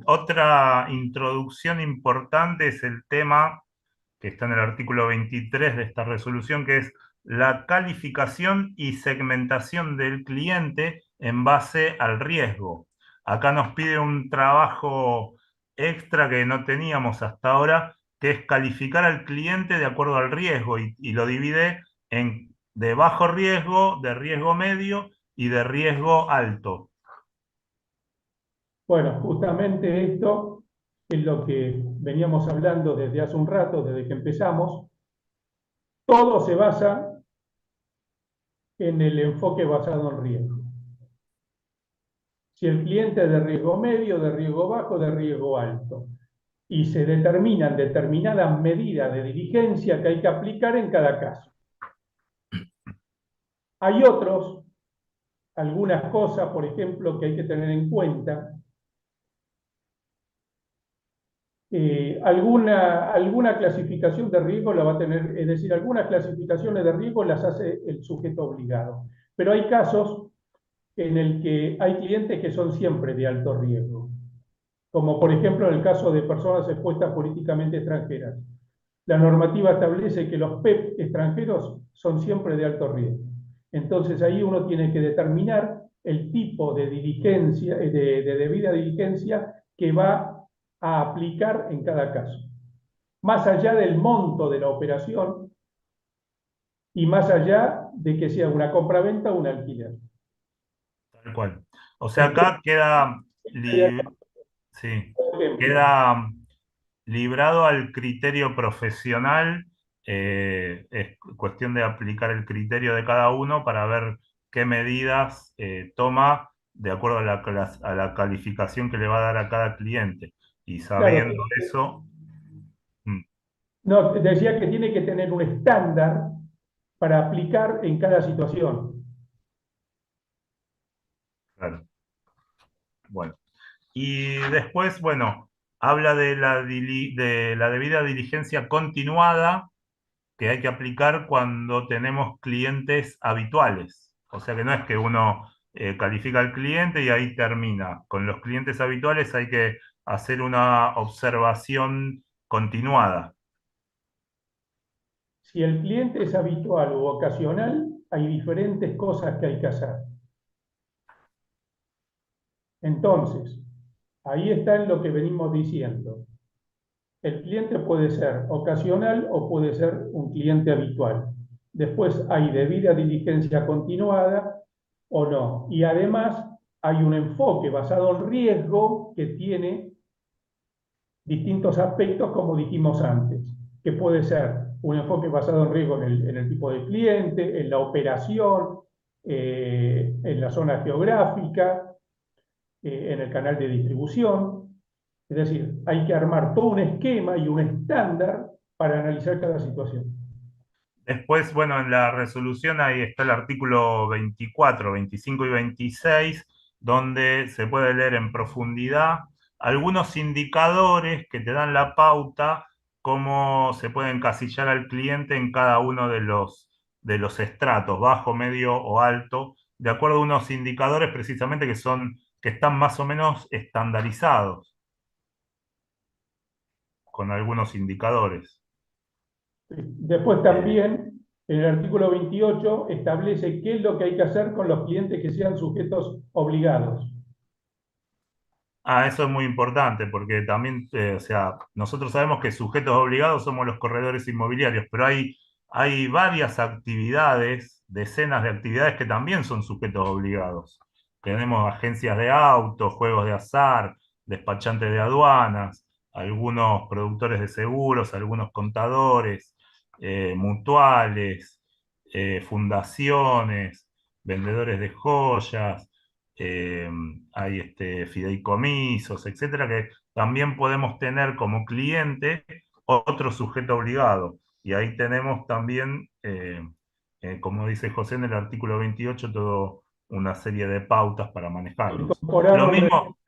otra introducción importante es el tema que está en el artículo 23 de esta resolución, que es la calificación y segmentación del cliente en base al riesgo. Acá nos pide un trabajo extra que no teníamos hasta ahora, que es calificar al cliente de acuerdo al riesgo y lo divide en de bajo riesgo, de riesgo medio y de riesgo alto. Bueno, justamente esto es lo que veníamos hablando desde hace un rato, desde que empezamos. Todo se basa en el enfoque basado en riesgo. Si el cliente es de riesgo medio, de riesgo bajo, de riesgo alto. Y se determinan determinadas medidas de diligencia que hay que aplicar en cada caso. Hay algunas cosas, por ejemplo, que hay que tener en cuenta. Alguna clasificación de riesgo la va a tener, es decir, algunas clasificaciones de riesgo las hace el sujeto obligado. Pero hay casos en el que hay clientes que son siempre de alto riesgo, como por ejemplo en el caso de personas expuestas políticamente extranjeras. La normativa establece que los PEP extranjeros son siempre de alto riesgo. Entonces ahí uno tiene que determinar el tipo de diligencia, de debida diligencia que va a aplicar en cada caso. Más allá del monto de la operación y más allá de que sea una compraventa o un alquiler. Tal cual. O sea, acá queda, sí, queda librado al criterio profesional. Es cuestión de aplicar el criterio de cada uno para ver qué medidas toma de acuerdo a a la calificación que le va a dar a cada cliente. Y Claro, sabiendo eso, mm, no, decía que tiene que tener un estándar para aplicar en cada situación. claro. Bueno. Y después, bueno, habla de de la debida diligencia continuada que hay que aplicar cuando tenemos clientes habituales. O sea que no es que uno califica al cliente y ahí termina. Con los clientes habituales hay que hacer una observación continuada. Si el cliente es habitual u ocasional, hay diferentes cosas que hay que hacer. Entonces, ahí está en lo que venimos diciendo. El cliente puede ser ocasional o puede ser un cliente habitual. Después hay debida diligencia continuada o no. Y además hay un enfoque basado en riesgo que tiene distintos aspectos, como dijimos antes, que puede ser un enfoque basado en riesgo en el tipo de cliente, en la operación, en la zona geográfica, en el canal de distribución. Es decir, hay que armar todo un esquema y un estándar para analizar cada situación. Después, bueno, en la resolución ahí está el artículo 24, 25 y 26, donde se puede leer en profundidad algunos indicadores que te dan la pauta, cómo se puede encasillar al cliente en cada uno de los estratos, bajo, medio o alto, de acuerdo a unos indicadores precisamente que están más o menos estandarizados con algunos indicadores. Después Eh, también, en el artículo 28, establece qué es lo que hay que hacer con los clientes que sean sujetos obligados. Eso es muy importante porque también, o sea, nosotros sabemos que sujetos obligados somos los corredores inmobiliarios, pero hay varias actividades, decenas de actividades que también son sujetos obligados. Tenemos agencias de autos, juegos de azar, despachantes de aduanas, algunos productores de seguros, algunos contadores, mutuales, fundaciones, vendedores de joyas, eh, hay fideicomisos, etcétera, que también podemos tener como cliente otro sujeto obligado. Y ahí tenemos también, como dice José en el artículo 28, toda una serie de pautas para manejarlos. Lo Incorporaron, mismo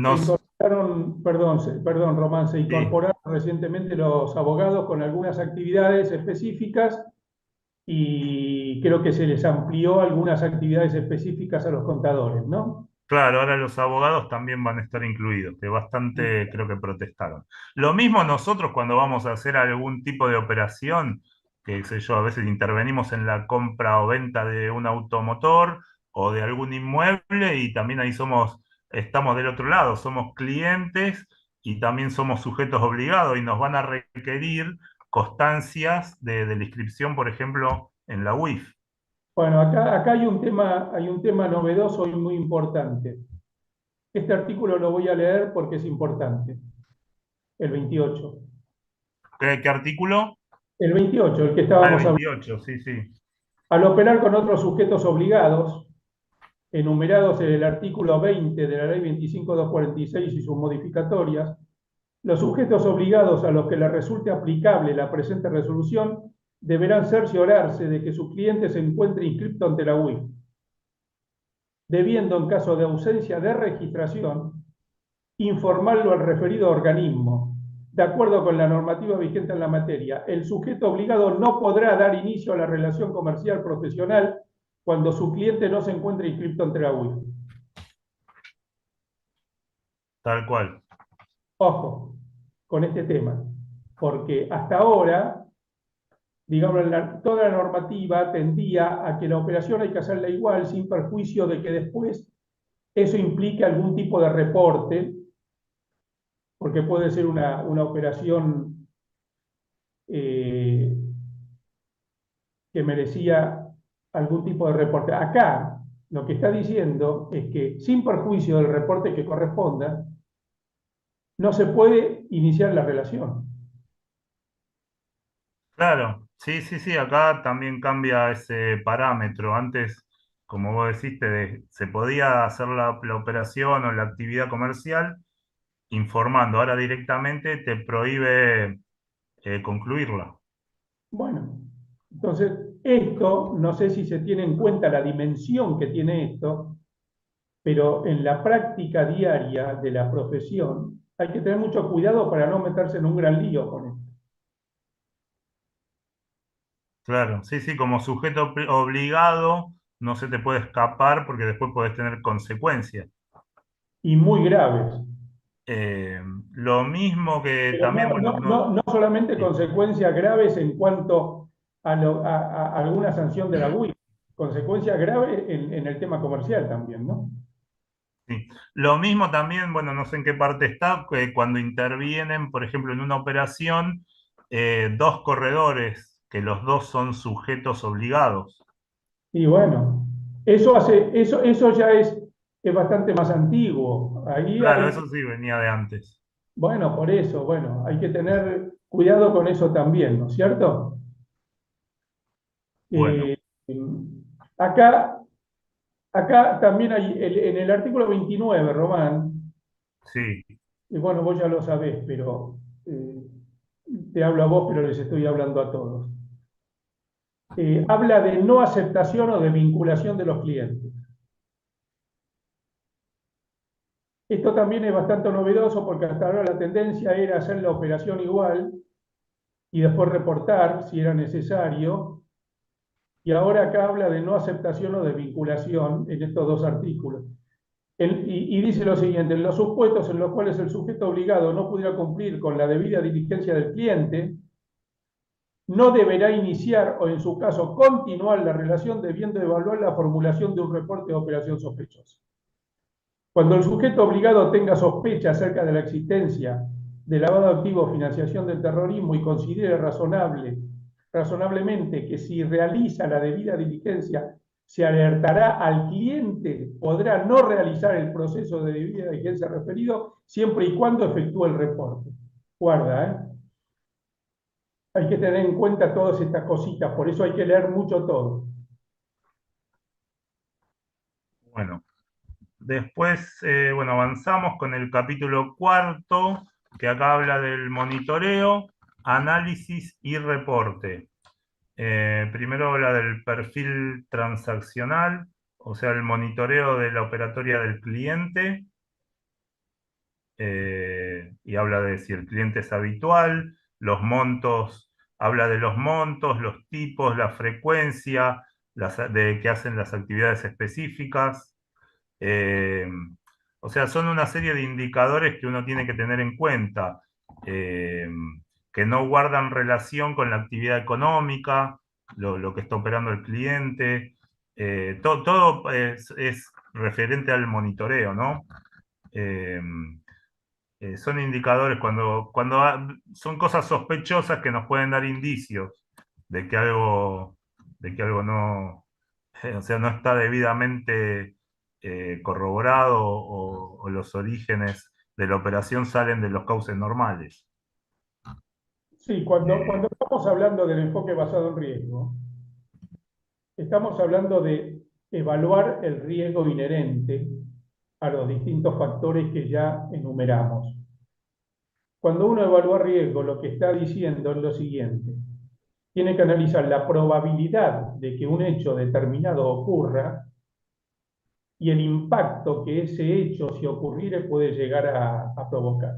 se nos... incorporaron, perdón, perdón, Román, se Sí, incorporaron recientemente los abogados con algunas actividades específicas y creo que se les amplió algunas actividades específicas a los contadores, ¿no? claro, ahora los abogados también van a estar incluidos, que bastante creo que protestaron. Lo mismo nosotros cuando vamos a hacer algún tipo de operación, que sé yo, a veces intervenimos en la compra o venta de un automotor o de algún inmueble y también ahí estamos del otro lado, somos clientes y también somos sujetos obligados y nos van a requerir constancias de la inscripción, por ejemplo, en la UIF. Bueno, acá hay un tema novedoso y muy importante. Este artículo lo voy a leer porque es importante, el 28. ¿Qué artículo? El 28, el que Ah, el estábamos hablando. 28, sí, sí. Al operar con otros sujetos obligados, enumerados en el artículo 20 de la Ley 25.246 y sus modificatorias, los sujetos obligados a los que les resulte aplicable la presente resolución deberán cerciorarse de que su cliente se encuentre inscripto ante la UIF, debiendo, en caso de ausencia de registración, informarlo al referido organismo. De acuerdo con la normativa vigente en la materia, el sujeto obligado no podrá dar inicio a la relación comercial profesional cuando su cliente no se encuentre inscripto ante la UIF. Tal cual. Ojo con este tema, porque hasta ahora, digamos, toda la normativa tendía a que la operación hay que hacerla igual, sin perjuicio de que después eso implique algún tipo de reporte, porque puede ser una operación eh, que merecía algún tipo de reporte. Acá lo que está diciendo es que sin perjuicio del reporte que corresponda, no se puede iniciar la relación. Claro, sí, sí, sí, acá también cambia ese parámetro. Antes, como vos decís, se podía hacer la operación o la actividad comercial informando. Ahora directamente te prohíbe concluirla. Bueno, entonces esto, no sé si se tiene en cuenta la dimensión que tiene esto, pero en la práctica diaria de la profesión hay que tener mucho cuidado para no meterse en un gran lío con esto. Claro, sí, sí, como sujeto obligado no se te puede escapar porque después podés tener consecuencias. Y muy graves. Eh, lo mismo que Pero también, bueno, no, no solamente sí, consecuencias graves en cuanto a alguna sanción de la UIF, consecuencias graves en el tema comercial también, ¿no? sí. Lo mismo también, bueno, no sé en qué parte está, que cuando intervienen, por ejemplo, en una operación, dos corredores, que los dos son sujetos obligados. Y bueno, eso ya es bastante más antiguo. Ahí Claro, hay, eso sí venía de antes. bueno, por eso, bueno, hay que tener cuidado con eso también, ¿no es cierto? Bueno, Eh, acá, acá también hay, en el artículo 29, Román, sí, y bueno, vos ya lo sabés, pero te hablo a vos, pero les estoy hablando a todos. Habla de no aceptación o de vinculación de los clientes. Esto también es bastante novedoso porque hasta ahora la tendencia era hacer la operación igual y después reportar si era necesario. Y ahora acá habla de no aceptación o de vinculación en estos dos artículos. Y dice lo siguiente: en los supuestos en los cuales el sujeto obligado no pudiera cumplir con la debida diligencia del cliente, no deberá iniciar o en su caso continuar la relación debiendo evaluar la formulación de un reporte de operación sospechosa. Cuando el sujeto obligado tenga sospecha acerca de la existencia de lavado de activos, financiación del terrorismo y considere razonablemente que si realiza la debida diligencia se alertará al cliente, podrá no realizar el proceso de debida diligencia referido siempre y cuando efectúe el reporte. Guarda, ¿eh? Hay que tener en cuenta todas estas cositas, por eso hay que leer mucho todo. bueno. Después, bueno, avanzamos con el capítulo cuarto, que acá habla del monitoreo, análisis y reporte. Primero habla del perfil transaccional, o sea, el monitoreo de la operatoria del cliente, y habla de si el cliente es habitual, los montos, habla de los montos, los tipos, la frecuencia, de que hacen las actividades específicas. Eh, o sea, son una serie de indicadores que uno tiene que tener en cuenta, eh, que no guardan relación con la actividad económica, lo que está operando el cliente. Todo es referente al monitoreo, ¿no? Eh, son indicadores son cosas sospechosas que nos pueden dar indicios de que de que algo no, o sea, no está debidamente corroborado o los orígenes de la operación salen de los cauces normales. Sí, Eh, cuando estamos hablando del enfoque basado en riesgo, estamos hablando de evaluar el riesgo inherente a los distintos factores que ya enumeramos. Cuando uno evalúa riesgo, lo que está diciendo es lo siguiente: tiene que analizar la probabilidad de que un hecho determinado ocurra y el impacto que ese hecho, si ocurriere, puede llegar a provocar.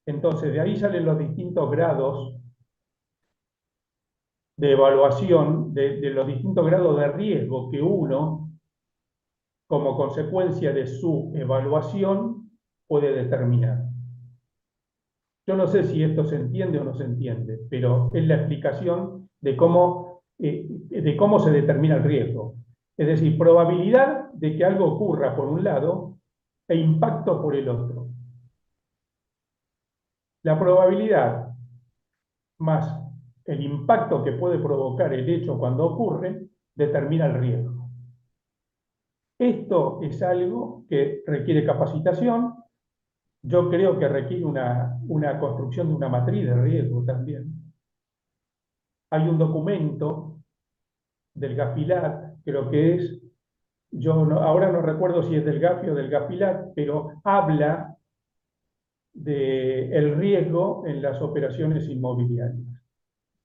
Entonces, de ahí salen los distintos grados de evaluación, de los distintos grados de riesgo que uno, como consecuencia de su evaluación, puede determinar. Yo no sé si esto se entiende o no se entiende, pero es la explicación de cómo se determina el riesgo. Es decir, probabilidad de que algo ocurra por un lado e impacto por el otro. La probabilidad más el impacto que puede provocar el hecho cuando ocurre determina el riesgo. Esto es algo que requiere capacitación. Yo creo que requiere una construcción de una matriz de riesgo también. Hay un documento del Gafilat, creo que es, ahora no recuerdo si es del Gafi o del Gafilat, pero habla del riesgo en las operaciones inmobiliarias.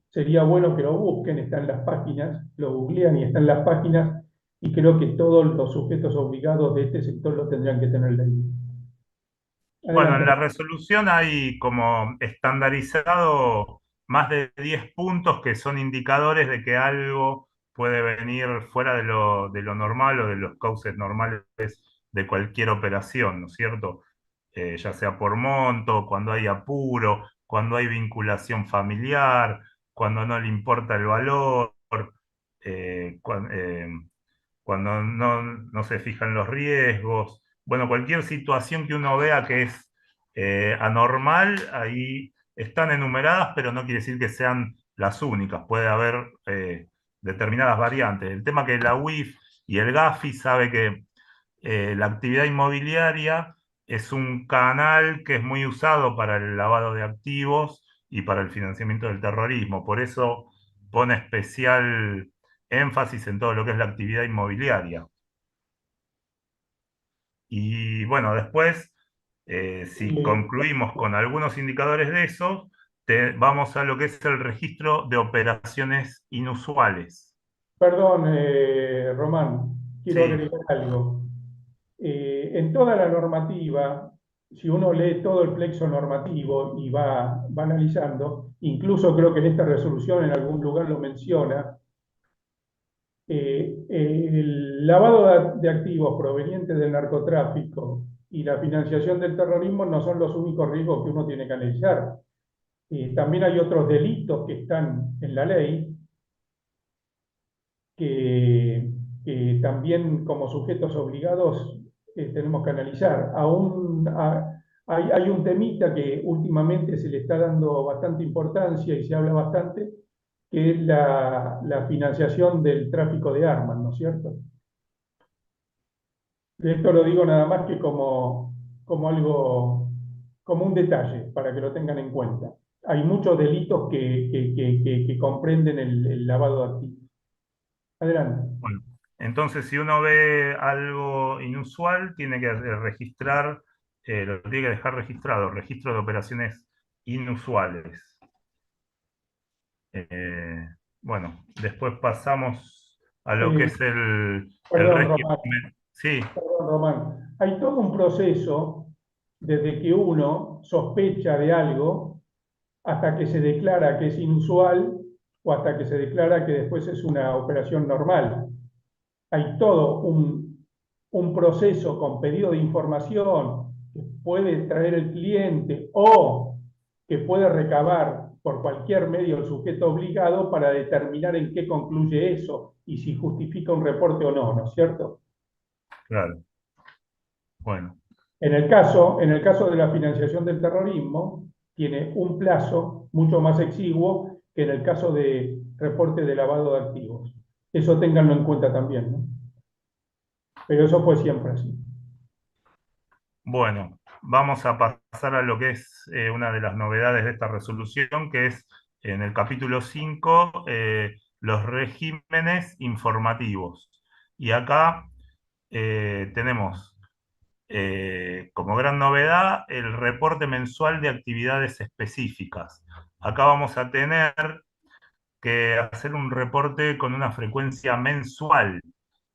Sería bueno que lo busquen, está en las páginas, lo googlean y está en las páginas y creo que todos los sujetos obligados de este sector lo tendrían que tener leído. Bueno, en Adelante. la resolución hay como estandarizado más de 10 puntos que son indicadores de que algo puede venir fuera de lo normal o de los cauces normales de cualquier operación, ¿no es cierto? Ya sea por monto, cuando hay apuro, cuando hay vinculación familiar, cuando no le importa el valor, eh, cuan- eh, cuando no se fijan los riesgos. Bueno, cualquier situación que uno vea que es anormal, ahí están enumeradas, pero no quiere decir que sean las únicas. Puede haber determinadas variantes. El tema que la UIF y el GAFI sabe que la actividad inmobiliaria es un canal que es muy usado para el lavado de activos y para el financiamiento del terrorismo. Por eso pone especial énfasis en todo lo que es la actividad inmobiliaria. Y bueno, después, si Eh, concluimos con algunos indicadores de eso, vamos a lo que es el registro de operaciones inusuales. Perdón, Román, quiero Sí, agregar algo. En toda la normativa, si uno lee todo el plexo normativo y va analizando, incluso creo que en esta resolución en algún lugar lo menciona, el lavado de activos provenientes del narcotráfico y la financiación del terrorismo no son los únicos riesgos que uno tiene que analizar. También hay otros delitos que están en la ley que, también como sujetos obligados tenemos que analizar. Hay un temita que últimamente se le está dando bastante importancia y se habla bastante, que es la financiación del tráfico de armas, ¿no es cierto? Esto lo digo nada más que como algo, como un detalle, para que lo tengan en cuenta. Hay muchos delitos que comprenden el lavado de activos. Adelante. bueno. Entonces, si uno ve algo inusual, tiene que registrar, lo tiene que dejar registrado, registro de operaciones inusuales. Eh, bueno, después pasamos a lo que Eh, es el Perdón, régimen. Román, Sí, perdón, Román. Hay todo un proceso desde que uno sospecha de algo hasta que se declara que es inusual o hasta que se declara que después es una operación normal. Hay todo un proceso con pedido de información que puede traer el cliente o que puede recabar por cualquier medio el sujeto obligado para determinar en qué concluye eso y si justifica un reporte o no, ¿no es cierto? claro. Bueno, En el caso de la financiación del terrorismo, tiene un plazo mucho más exiguo que en el caso de reporte de lavado de activos. Eso ténganlo en cuenta también, ¿no? Pero eso fue siempre así. bueno, vamos a pasar a lo que es una de las novedades de esta resolución, que es en el capítulo 5 los regímenes informativos. Y acá tenemos como gran novedad el reporte mensual de actividades específicas. Acá vamos a tener que hacer un reporte con una frecuencia mensual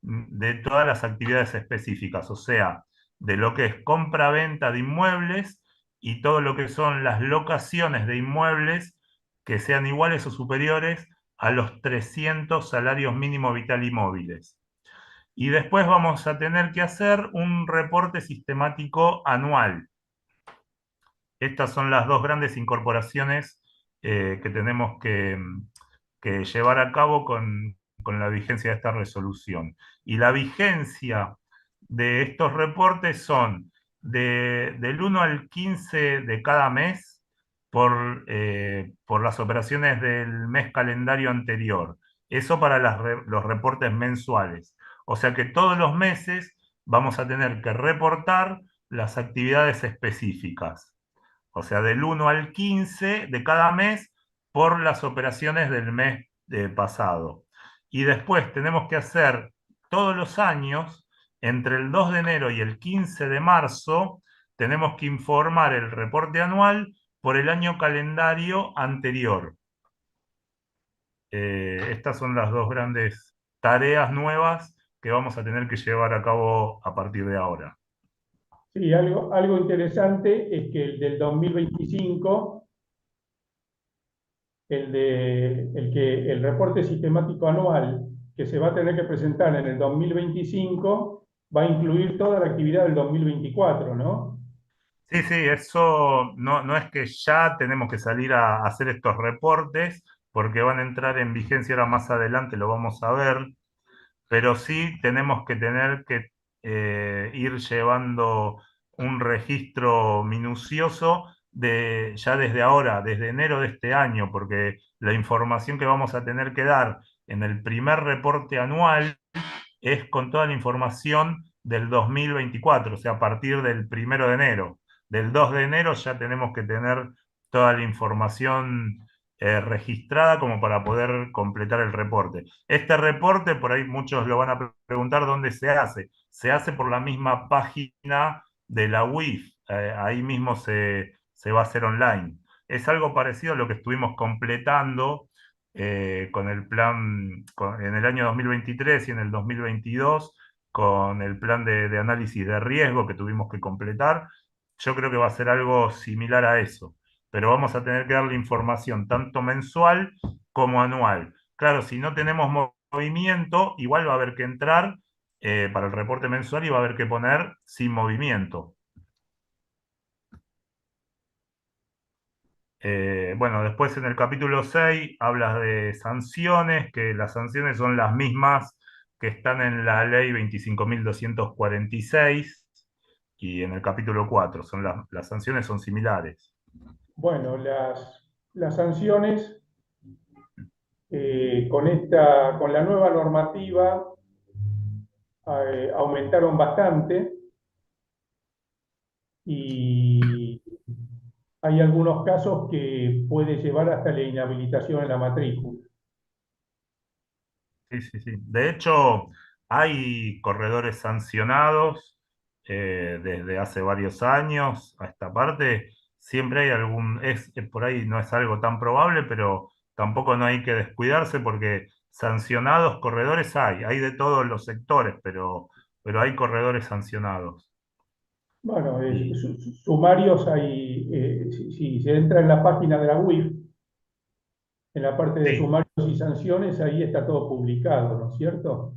de todas las actividades específicas, o sea, de lo que es compra-venta de inmuebles y todo lo que son las locaciones de inmuebles que sean iguales o superiores a los 300 salarios mínimo vital y móviles. Y después vamos a tener que hacer un reporte sistemático anual. Estas son las dos grandes incorporaciones que tenemos que llevar a cabo con la vigencia de esta resolución. Y la vigencia de estos reportes son del 1 al 15 de cada mes por las operaciones del mes calendario anterior. Eso para los reportes mensuales. O sea que todos los meses vamos a tener que reportar las actividades específicas. O sea, del 1 al 15 de cada mes por las operaciones del mes pasado. Y después tenemos que hacer todos los años, entre el 2 de enero y el 15 de marzo, tenemos que informar el reporte anual por el año calendario anterior. Estas son las dos grandes tareas nuevas que vamos a tener que llevar a cabo a partir de ahora. Sí, algo interesante es que el del 2025, el reporte sistemático anual que se va a tener que presentar en el 2025 va a incluir toda la actividad del 2024, ¿no? Sí, sí, eso no es que ya tenemos que salir a hacer estos reportes, porque van a entrar en vigencia ahora más adelante, lo vamos a ver, pero sí tenemos que tener que ir llevando un registro minucioso ya desde ahora, desde enero de este año, porque la información que vamos a tener que dar en el primer reporte anual es con toda la información del 2024, o sea, a partir del 1 de enero. Del 2 de enero ya tenemos que tener toda la información registrada como para poder completar el reporte. Este reporte, por ahí muchos lo van a preguntar dónde se hace. Se hace por la misma página de la UIF, ahí mismo se va a hacer online. Es algo parecido a lo que estuvimos completando con el plan en el año 2023 y en el 2022, con el plan de análisis de riesgo que tuvimos que completar. Yo creo que va a ser algo similar a eso, pero vamos a tener que darle información tanto mensual como anual. Claro, si no tenemos movimiento, igual va a haber que entrar para el reporte mensual y va a haber que poner sin movimiento. Bueno, después en el capítulo 6 hablas de sanciones, que las sanciones son las mismas que están en la ley 25.246 y en el capítulo 4 las sanciones son similares. Bueno, las sanciones con la nueva normativa aumentaron bastante y hay algunos casos que puede llevar hasta la inhabilitación en la matrícula. Sí, sí, sí. De hecho, hay corredores sancionados desde hace varios años a esta parte. Siempre hay por ahí no es algo tan probable, pero tampoco no hay que descuidarse porque sancionados corredores hay de todos los sectores, pero hay corredores sancionados. Bueno, Y sumarios hay, si se entra en la página de la UIF, en la parte de sí, sumarios y sanciones, ahí está todo publicado, ¿no es cierto?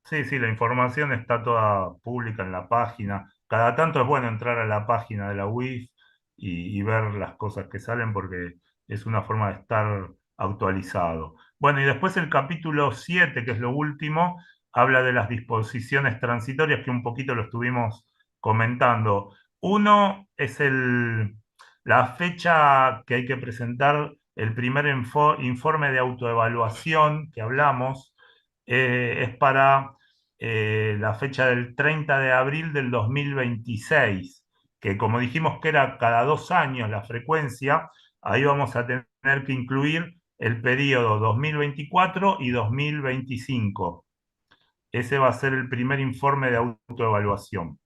sí, sí, la información está toda pública en la página. Cada tanto es bueno entrar a la página de la UIF y ver las cosas que salen porque es una forma de estar actualizado. Bueno, y después el capítulo 7, que es lo último, habla de las disposiciones transitorias que un poquito lo estuvimos comentando. Uno es la fecha que hay que presentar el primer informe de autoevaluación que hablamos. Es para la fecha del 30 de abril del 2026, que como dijimos que era cada 2 años la frecuencia, ahí vamos a tener que incluir el periodo 2024 y 2025. Ese va a ser el primer informe de autoevaluación.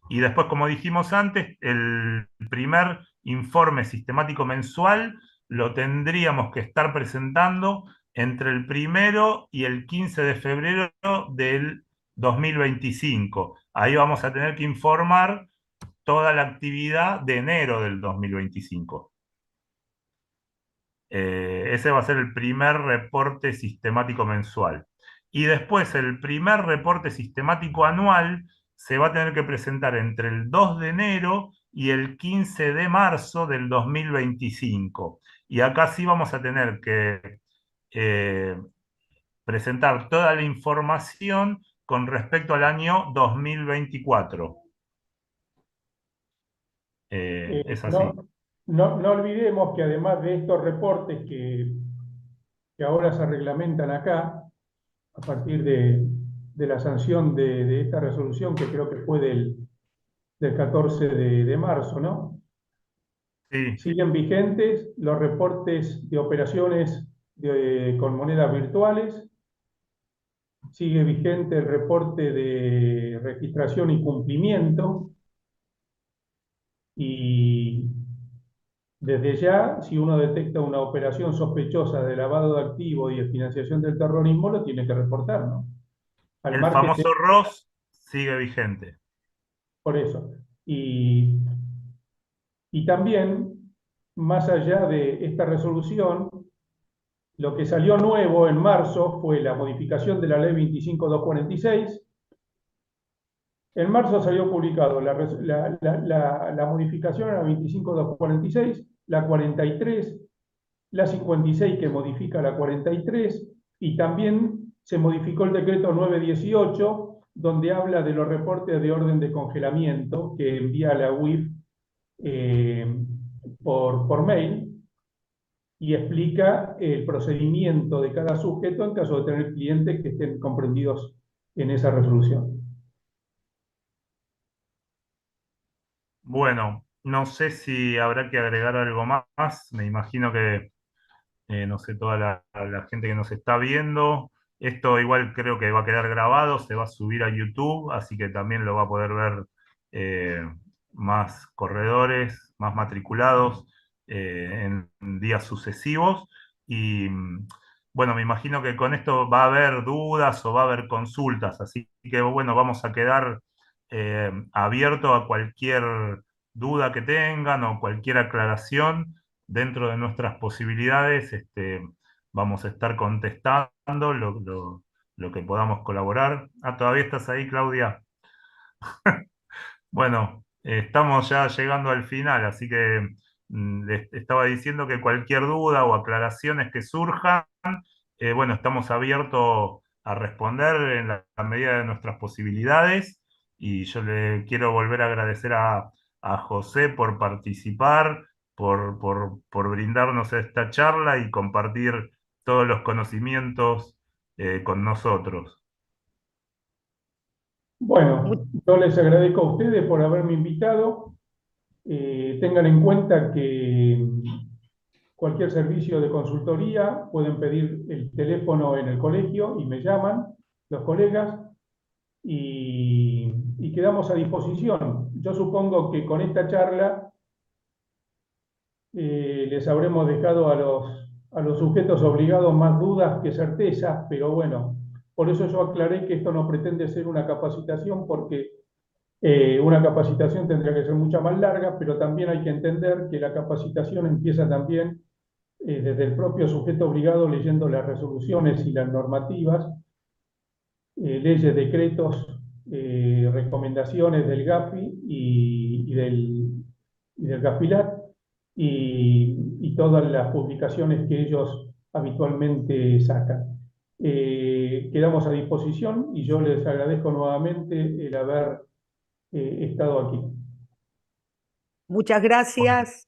Y después, como dijimos antes, el primer informe sistemático mensual lo tendríamos que estar presentando entre el 1 y el 15 de febrero del 2025. Ahí vamos a tener que informar toda la actividad de enero del 2025. Ese va a ser el primer reporte sistemático mensual. Y después el primer reporte sistemático anual se va a tener que presentar entre el 2 de enero y el 15 de marzo del 2025. Y acá sí vamos a tener que eh, presentar toda la información con respecto al año 2024. Es así. No olvidemos que además de estos reportes que ahora se reglamentan acá, a partir de la sanción de esta resolución, que creo que fue del 14 de marzo, ¿no? Sí, Siguen vigentes los reportes de operaciones con monedas virtuales, sigue vigente el reporte de registración y cumplimiento, y desde ya, si uno detecta una operación sospechosa de lavado de activos y de financiación del terrorismo, lo tiene que reportar, ¿no? al El margen de famoso ROS sigue vigente. por eso. Y también, más allá de esta resolución, lo que salió nuevo en marzo fue la modificación de la ley 25246. En marzo salió publicado la modificación a la 25246, la 43, la 56 que modifica la 43, y también se modificó el decreto 918, donde habla de los reportes de orden de congelamiento que envía la UIF por mail, y explica el procedimiento de cada sujeto en caso de tener clientes que estén comprendidos en esa resolución. Bueno, no sé si habrá que agregar algo más. Me imagino que, no sé, toda la gente que nos está viendo. Esto igual creo que va a quedar grabado, se va a subir a YouTube, así que también lo va a poder ver eh, más corredores, más matriculados en días sucesivos. Y bueno, me imagino que con esto va a haber dudas o va a haber consultas, así que bueno, vamos a quedar abierto a cualquier duda que tengan o cualquier aclaración dentro de nuestras posibilidades. Vamos a estar contestando lo que podamos colaborar. Ah, ¿todavía estás ahí, Claudia? Bueno, estamos ya llegando al final, así que les estaba diciendo que cualquier duda o aclaraciones que surjan, bueno, estamos abiertos a responder en la medida de nuestras posibilidades, y yo le quiero volver a agradecer a José por participar, por brindarnos esta charla y compartir todos los conocimientos con nosotros. Bueno, yo les agradezco a ustedes por haberme invitado. Tengan en cuenta que cualquier servicio de consultoría pueden pedir el teléfono en el colegio y me llaman los colegas, y quedamos a disposición. Yo supongo que con esta charla les habremos dejado a los sujetos obligados más dudas que certezas, pero bueno, por eso yo aclaré que esto no pretende ser una capacitación, porque una capacitación tendría que ser mucha más larga, pero también hay que entender que la capacitación empieza también desde el propio sujeto obligado, leyendo las resoluciones y las normativas, leyes, decretos, recomendaciones del GAFI y del GAFILAT, y todas las publicaciones que ellos habitualmente sacan. Quedamos a disposición y yo les agradezco nuevamente el haber estado aquí. Muchas gracias,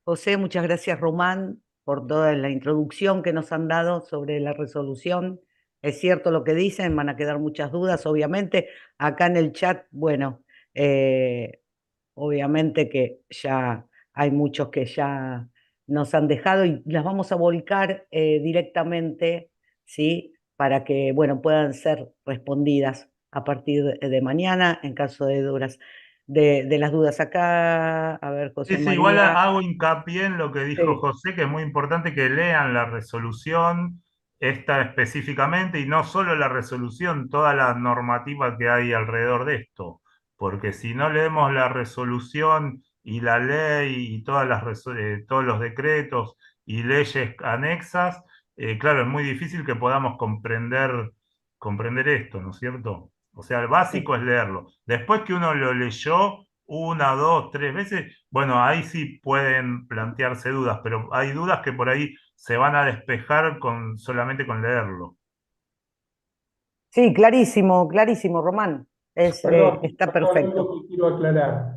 José, muchas gracias, Román, por toda la introducción que nos han dado sobre la resolución. Es cierto lo que dicen, van a quedar muchas dudas, obviamente. Acá en el chat, bueno, eh, obviamente que ya hay muchos que ya nos han dejado y las vamos a volcar directamente, ¿sí? Para que, bueno, puedan ser respondidas a partir de mañana en caso de dudas. De las dudas acá, a ver, Sí, José sí, igual María. hago hincapié en lo que dijo Sí, José, que es muy importante que lean la resolución, esta específicamente, y no solo la resolución, toda la normativa que hay alrededor de esto. Porque si no leemos la resolución y la ley y todos los decretos y leyes anexas, claro, es muy difícil que podamos comprender esto, ¿no es cierto? O sea, el básico sí. es leerlo. Después que uno lo leyó una, dos, tres veces, bueno, ahí sí pueden plantearse dudas, pero hay dudas que por ahí se van a despejar solamente con leerlo. Sí, clarísimo, clarísimo, Román. Está Perdón, perfecto. algo que quiero aclarar.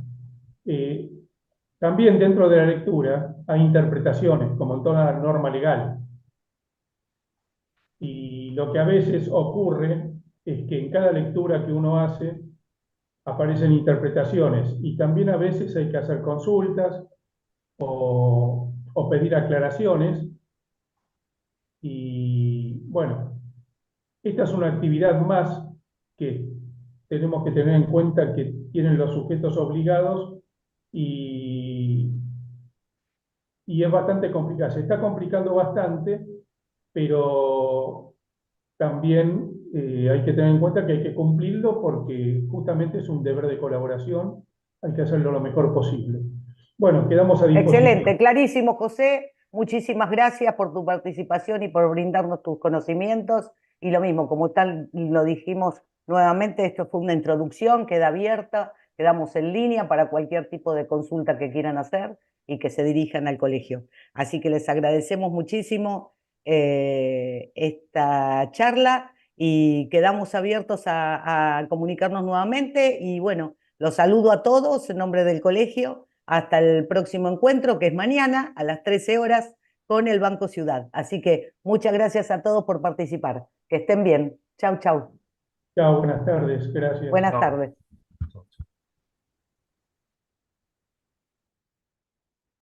Eh, También dentro de la lectura hay interpretaciones, como en toda norma legal. Y lo que a veces ocurre es que en cada lectura que uno hace aparecen interpretaciones, y también a veces hay que hacer consultas o pedir aclaraciones. Y bueno, esta es una actividad más que tenemos que tener en cuenta que tienen los sujetos obligados, y, y es bastante complicada. Se está complicando bastante, pero también hay que tener en cuenta que hay que cumplirlo porque justamente es un deber de colaboración, hay que hacerlo lo mejor posible. Bueno, quedamos a disposición. Excelente, clarísimo, José. Muchísimas gracias por tu participación y por brindarnos tus conocimientos. Y lo mismo, como tal lo dijimos nuevamente, esto fue una introducción, queda abierta, quedamos en línea para cualquier tipo de consulta que quieran hacer y que se dirijan al colegio. Así que les agradecemos muchísimo esta charla y quedamos abiertos a comunicarnos nuevamente. Y bueno, los saludo a todos en nombre del colegio. Hasta el próximo encuentro, que es mañana a las 13 horas con el Banco Ciudad. Así que muchas gracias a todos por participar. Que estén bien. Chau, chau. Chao, buenas tardes, gracias. Buenas Chao. tardes.